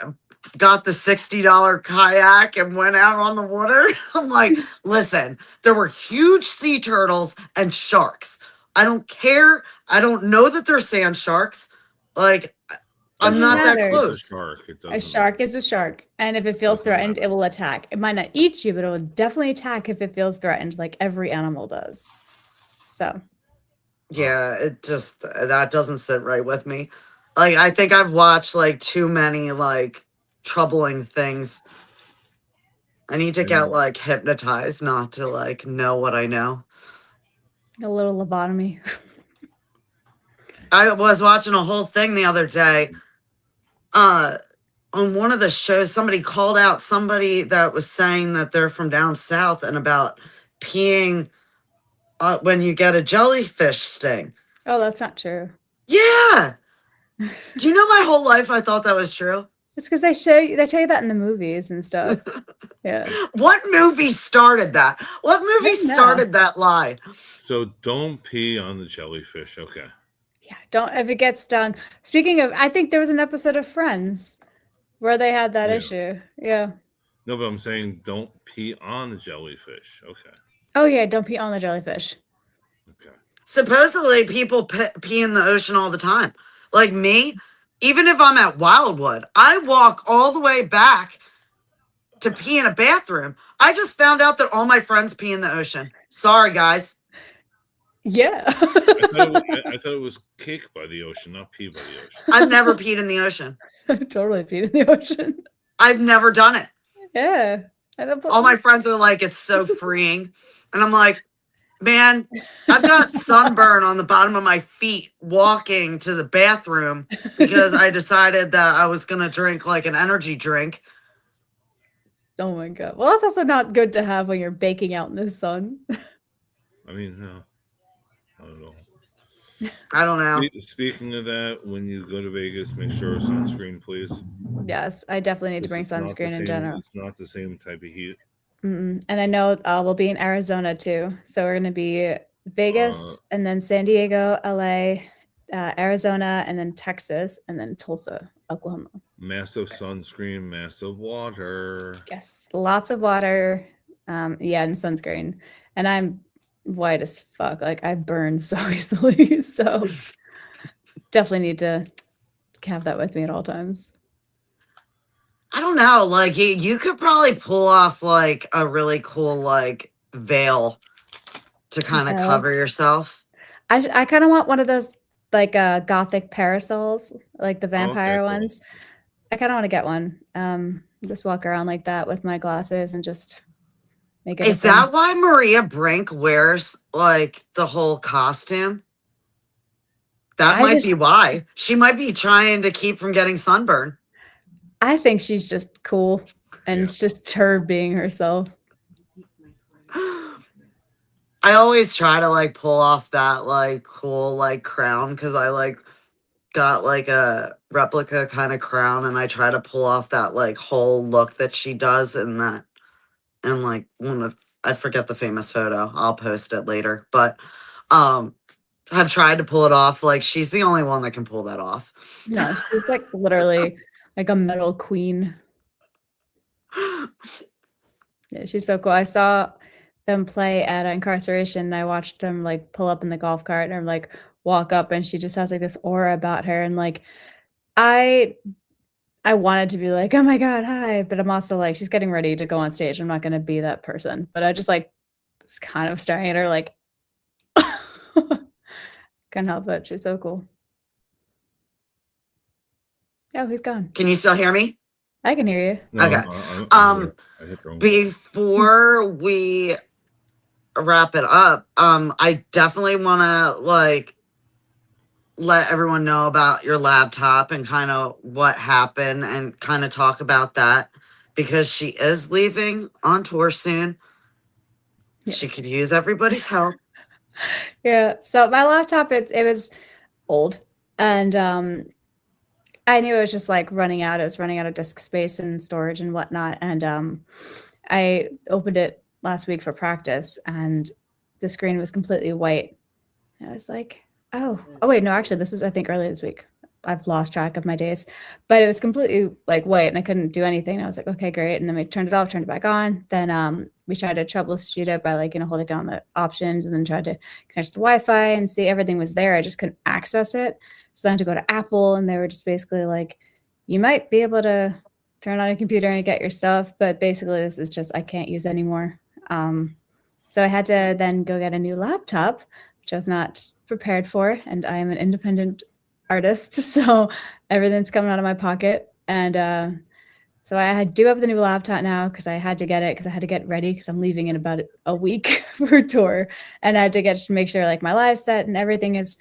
got the $60 kayak and went out on the water? I'm like, listen, there were huge sea turtles and sharks. I don't care. I don't know that they're sand sharks. Like, I'm Doesn't not that matter. close. It's a shark. It A doesn't shark is a shark, and if it feels Doesn't threatened, matter. it will attack. It might not eat you, but it will definitely attack if it feels threatened, like every animal does. So Yeah, it just, that doesn't sit right with me. Like, I think I've watched like too many like troubling things. I need to get like hypnotized not to like know what I know. a little lobotomy. I was watching a whole thing the other day. On one of the shows, somebody called out somebody that was saying that they're from down south and about peeing when you get a jellyfish sting. Oh, that's not true. Yeah. Do you know my whole life I thought that was true? It's because they tell you that in the movies and stuff. Yeah. What movie started that? What movie don't know. started that lie? So don't pee on the jellyfish. Okay. Yeah. Don't if it gets done. Speaking of, I think there was an episode of Friends where they had that Yeah. issue. Yeah. No, but I'm saying don't pee on the jellyfish. Okay. Oh yeah, don't pee on the jellyfish. Okay. Supposedly, people pee in the ocean all the time. Like me, even if I'm at Wildwood, I walk all the way back to pee in a bathroom. I just found out that all my friends pee in the ocean. Sorry, guys. Yeah. I thought it was cake by the ocean, not pee by the ocean. I've never peed in the ocean. Totally peed in the ocean. I've never done it. Yeah. I don't All my friends are like, it's so freeing. And I'm like, man, I've got sunburn on the bottom of my feet walking to the bathroom because I decided that I was going to drink like an energy drink. Oh my god. Well, that's also not good to have when you're baking out in the sun. I mean, no. I don't know. I don't know. Speaking of that, when you go to Vegas, make sure sunscreen, please. Yes, I definitely need to bring It's not the sunscreen in same- general. It's not the same type of heat. And I know we'll be in Arizona too. So we're going to be Vegas and then San Diego, LA, Arizona, and then Texas, and then Tulsa, Oklahoma. Massive sunscreen, massive water. Yes, lots of water. Yeah, and sunscreen. And I'm white as fuck. Like I burn so easily. So definitely need to have that with me at all times. I don't know. Like you could probably pull off like a really cool like veil to kind of Veil? cover yourself. I kind of want one of those like gothic parasols, like the vampire cool. ones. I kind of want to get one. Just walk around like that with my glasses and just make it. Is that why Maria Brink wears like the whole costume? That might be why. She might be trying to keep from getting sunburn. I think she's just cool and it's just her being herself. I always try to like pull off that like cool like crown because I like got like a replica kind of crown and I try to pull off that like whole look that she does in that. And like I forget the famous photo. I'll post it later. But I've tried to pull it off. Like she's the only one that can pull that off. No, she's like literally like a metal queen. Yeah, she's so cool. I saw them play at Incarceration and I watched them like pull up in the golf cart and like walk up and she just has like this aura about her and like I wanted to be like, oh my God, hi. But I'm also like, she's getting ready to go on stage. I'm not going to be that person. But I just like was kind of staring at her like, can't help it. She's so cool. Oh, he's gone. Can you still hear me? I can hear you. No, okay. Before we wrap it up, I definitely want to like let everyone know about your laptop and kind of what happened and kind of talk about that because she is leaving on tour soon. Yes. She could use everybody's help. Yeah. So my laptop, it was old and I knew it was just like running out. It was running out of disk space and storage and whatnot. And I opened it last week for practice and the screen was completely white. And I was like, oh wait, no, actually this was, I think early this week. I've lost track of my days, but it was completely like white and I couldn't do anything. And I was like, okay, great. And then we turned it off, turned it back on. Then we tried to troubleshoot it by like, holding down the options and then tried to connect to the Wi-Fi and see everything was there. I just couldn't access it. So then I had to go to Apple and they were just basically like, you might be able to turn on a computer and get your stuff, but basically this is just, I can't use anymore. So I had to then go get a new laptop, which I was not prepared for. And I am an independent artist, so everything's coming out of my pocket. And so I do have the new laptop now because I had to get it because I had to get ready because I'm leaving in about a week for a tour. And I had to make sure like my live set and everything is,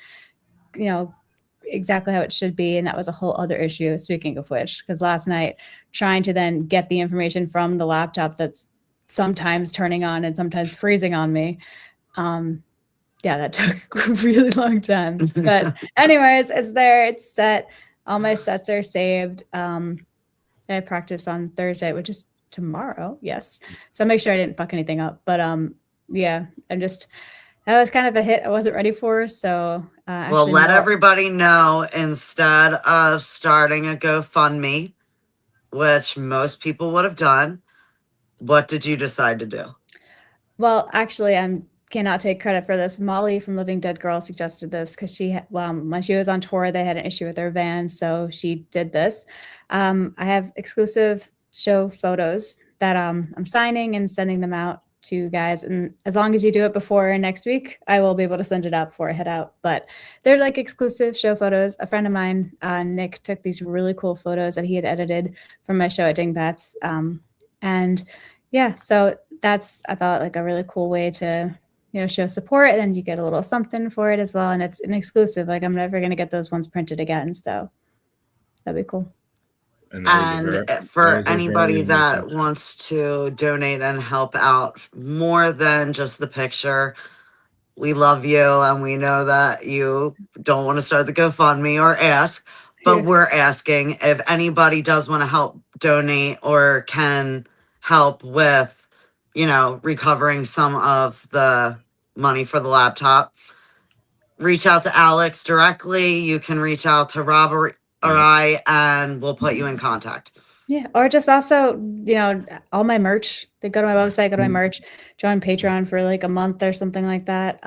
exactly how it should be. And that was a whole other issue, speaking of which, because last night trying to then get the information from the laptop that's sometimes turning on and sometimes freezing on me. Yeah, that took a really long time. But anyways, it's there. It's set. All my sets are saved. I practice on Thursday, which is tomorrow. Yes. So make sure I didn't fuck anything up. But yeah, that was kind of a hit I wasn't ready for. So well, let everybody know instead of starting a GoFundMe, which most people would have done, what did you decide to do? Well, actually, cannot take credit for this. Molly from Living Dead Girl suggested this because when she was on tour, they had an issue with their van, so she did this. I have exclusive show photos that I'm signing and sending them out to you guys, and as long as you do it before next week, I will be able to send it out before I head out. But they're like exclusive show photos. A friend of mine, Nick, took these really cool photos that he had edited from my show at Dingbats, and yeah, so that's, I thought, like a really cool way to show support, and then you get a little something for it as well. And it's an exclusive. Like I'm never going to get those ones printed again. So that'd be cool. And for anybody that wants to donate and help out more than just the picture, we love you. And we know that you don't want to start the GoFundMe or ask, but we're asking if anybody does want to help donate or can help with, recovering some of the money for the laptop. Reach out to Alyxx directly. You can reach out to Rob or I, and we'll put you in contact. Yeah, or just also, all my merch. They go to my website, go to my merch, join Patreon for like a month or something like that.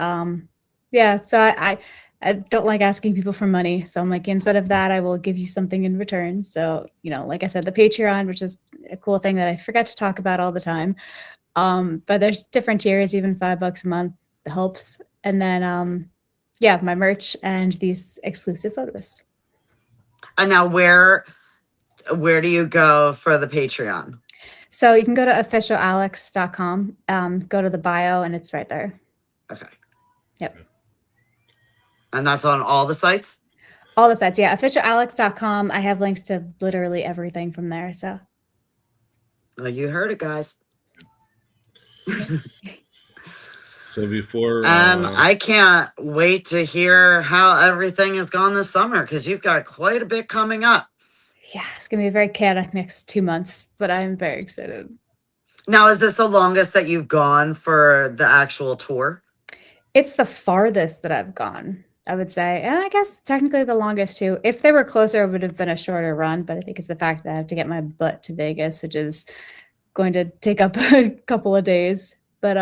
Yeah, so I don't like asking people for money. So I'm like, instead of that, I will give you something in return. So, like I said, the Patreon, which is a cool thing that I forget to talk about all the time. But there's different tiers, even $5 a month helps. And then yeah, my merch and these exclusive photos. And now where do you go for the Patreon? So you can go to officialalyxx.com, go to the bio, and it's right there. Okay. Yep. And that's on all the sites? All the sites, yeah. Officialalyxx.com. I have links to literally everything from there. So. Well, you heard it, guys. So before, and I can't wait to hear how everything has gone this summer, because you've got quite a bit coming up. Yeah, it's gonna be a very chaotic next 2 months, but I'm very excited. Now, is this the longest that you've gone for the actual tour? It's the farthest that I've gone, I would say, and I guess technically the longest too. If they were closer, it would have been a shorter run, but I think it's the fact that I have to get my butt to Vegas, which is going to take up a couple of days. But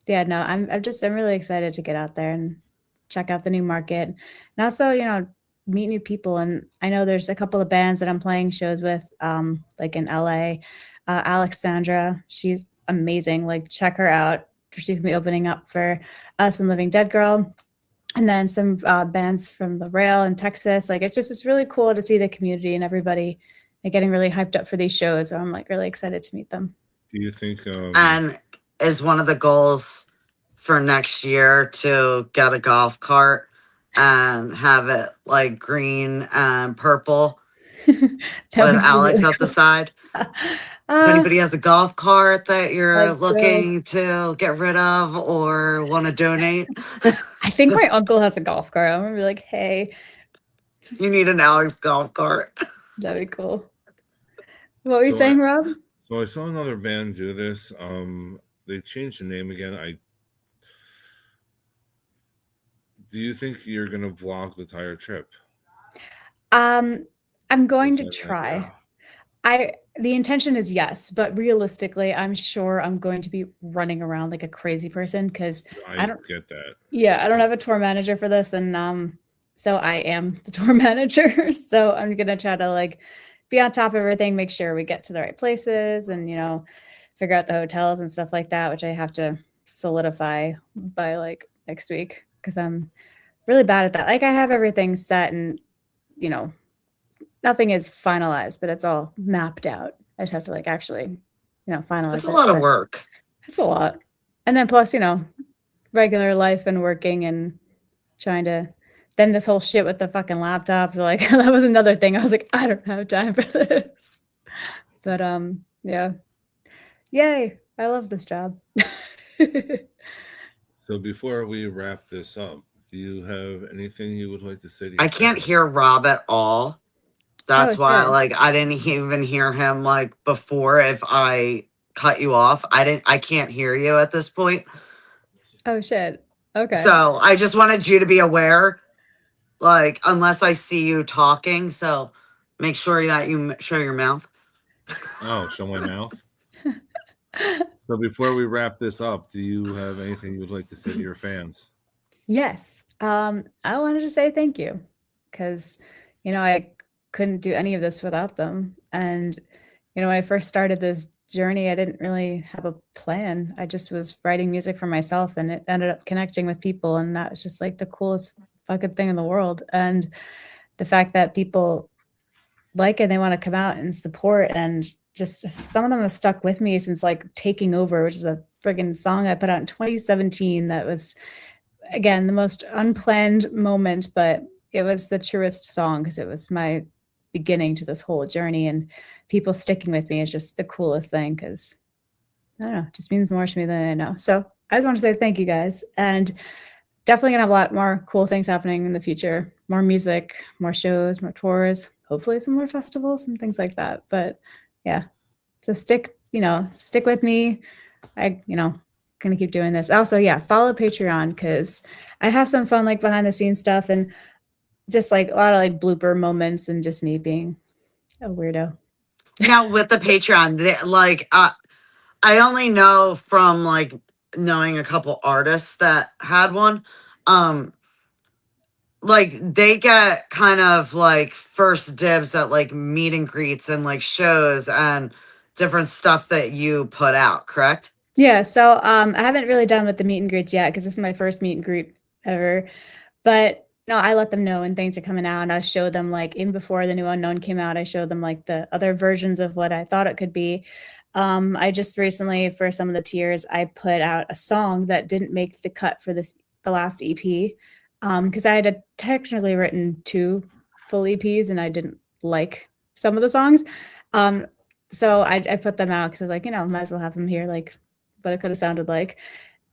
yeah, no, I'm really excited to get out there and check out the new market, and also, meet new people. And I know there's a couple of bands that I'm playing shows with, like in LA. Alexandra, she's amazing. Like, check her out. She's gonna be opening up for Us and Living Dead Girl, and then some bands from the Rail in Texas. Like, it's really cool to see the community and everybody getting really hyped up for these shows. So I'm like really excited to meet them. do you think? And is one of the goals for next year to get a golf cart and have it like green and purple with Alyxx really at the side? If anybody has a golf cart that you're looking to get rid of or want to donate, I think my uncle has a golf cart. I'm gonna be like, hey, you need an Alyxx golf cart. that'd be cool. What were you saying, Rob? So I saw another band do this. They changed the name again. Do you think you're gonna vlog the entire trip? I'm going to try. The intention is yes, but realistically, I'm sure I'm going to be running around like a crazy person because I don't get that. Yeah, I don't have a tour manager for this, and so I am the tour manager. So I'm gonna try to like be on top of everything, make sure we get to the right places, and figure out the hotels and stuff like that, which I have to solidify by like next week because I'm really bad at that. Like, I have everything set and nothing is finalized, but it's all mapped out. I just have to like actually finalize. It's a lot of work. It's a lot. And then plus, regular life and working and trying to, then this whole shit with the fucking laptops, like that was another thing. I was like, I don't have time for this. But yeah. Yay. I love this job. So before we wrap this up, do you have anything you would like to say to I can't hear Rob at all. That's why like I didn't even hear him like before. If I cut you off, I can't hear you at this point. Oh shit. Okay. So I just wanted you to be aware, like, unless I see you talking, so make sure that you show your mouth. Oh, show my mouth. So before we wrap this up, do you have anything you would like to say to your fans? Yes. I wanted to say thank you because, I couldn't do any of this without them. And, when I first started this journey, I didn't really have a plan. I just was writing music for myself, and it ended up connecting with people. And that was just like the coolest fucking thing in the world. And the fact that people like it, they want to come out and support, and just some of them have stuck with me since like Taking Over, which is a friggin' song I put out in 2017. That was, again, the most unplanned moment, but it was the truest song because it was my beginning to this whole journey, and people sticking with me is just the coolest thing because I don't know, it just means more to me than I know. So I just want to say thank you guys, and definitely gonna have a lot more cool things happening in the future, more music, more shows, more tours, hopefully some more festivals and things like that. But yeah, so stick with me. Gonna keep doing this. Also, yeah, follow Patreon because I have some fun like behind the scenes stuff and just like a lot of like blooper moments and just me being a weirdo. Now with the Patreon, I only know from like knowing a couple artists that had one. Like they get kind of like first dibs at like meet and greets and like shows and different stuff that you put out, correct? Yeah, so I haven't really done with the meet and greets yet because this is my first meet and greet ever. But no, I let them know when things are coming out, and I show them like even before the new Unknown came out, I showed them like the other versions of what I thought it could be. I just recently, for some of the tiers, I put out a song that didn't make the cut for the last EP. Because I had technically written 2 full EPs and I didn't like some of the songs. So I put them out because I was like, might as well have them here, like what it could have sounded like.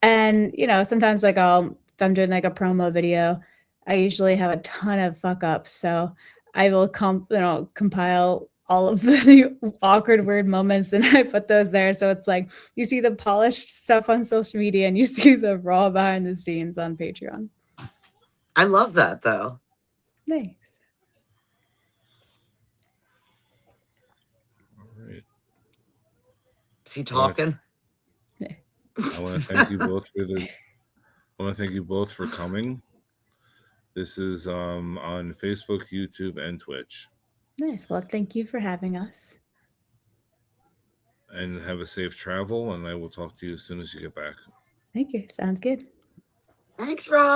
And sometimes like if I'm doing like a promo video, I usually have a ton of fuck ups. So I will compile all of the awkward weird moments and I put those there. So it's like you see the polished stuff on social media and you see the raw behind the scenes on Patreon. I love that though. Thanks. All right. Is he talking? I want to thank you both for coming. This is on Facebook, YouTube, and Twitch. Nice. Well, thank you for having us. And have a safe travel, and I will talk to you as soon as you get back. Thank you. Sounds good. Thanks, Rob.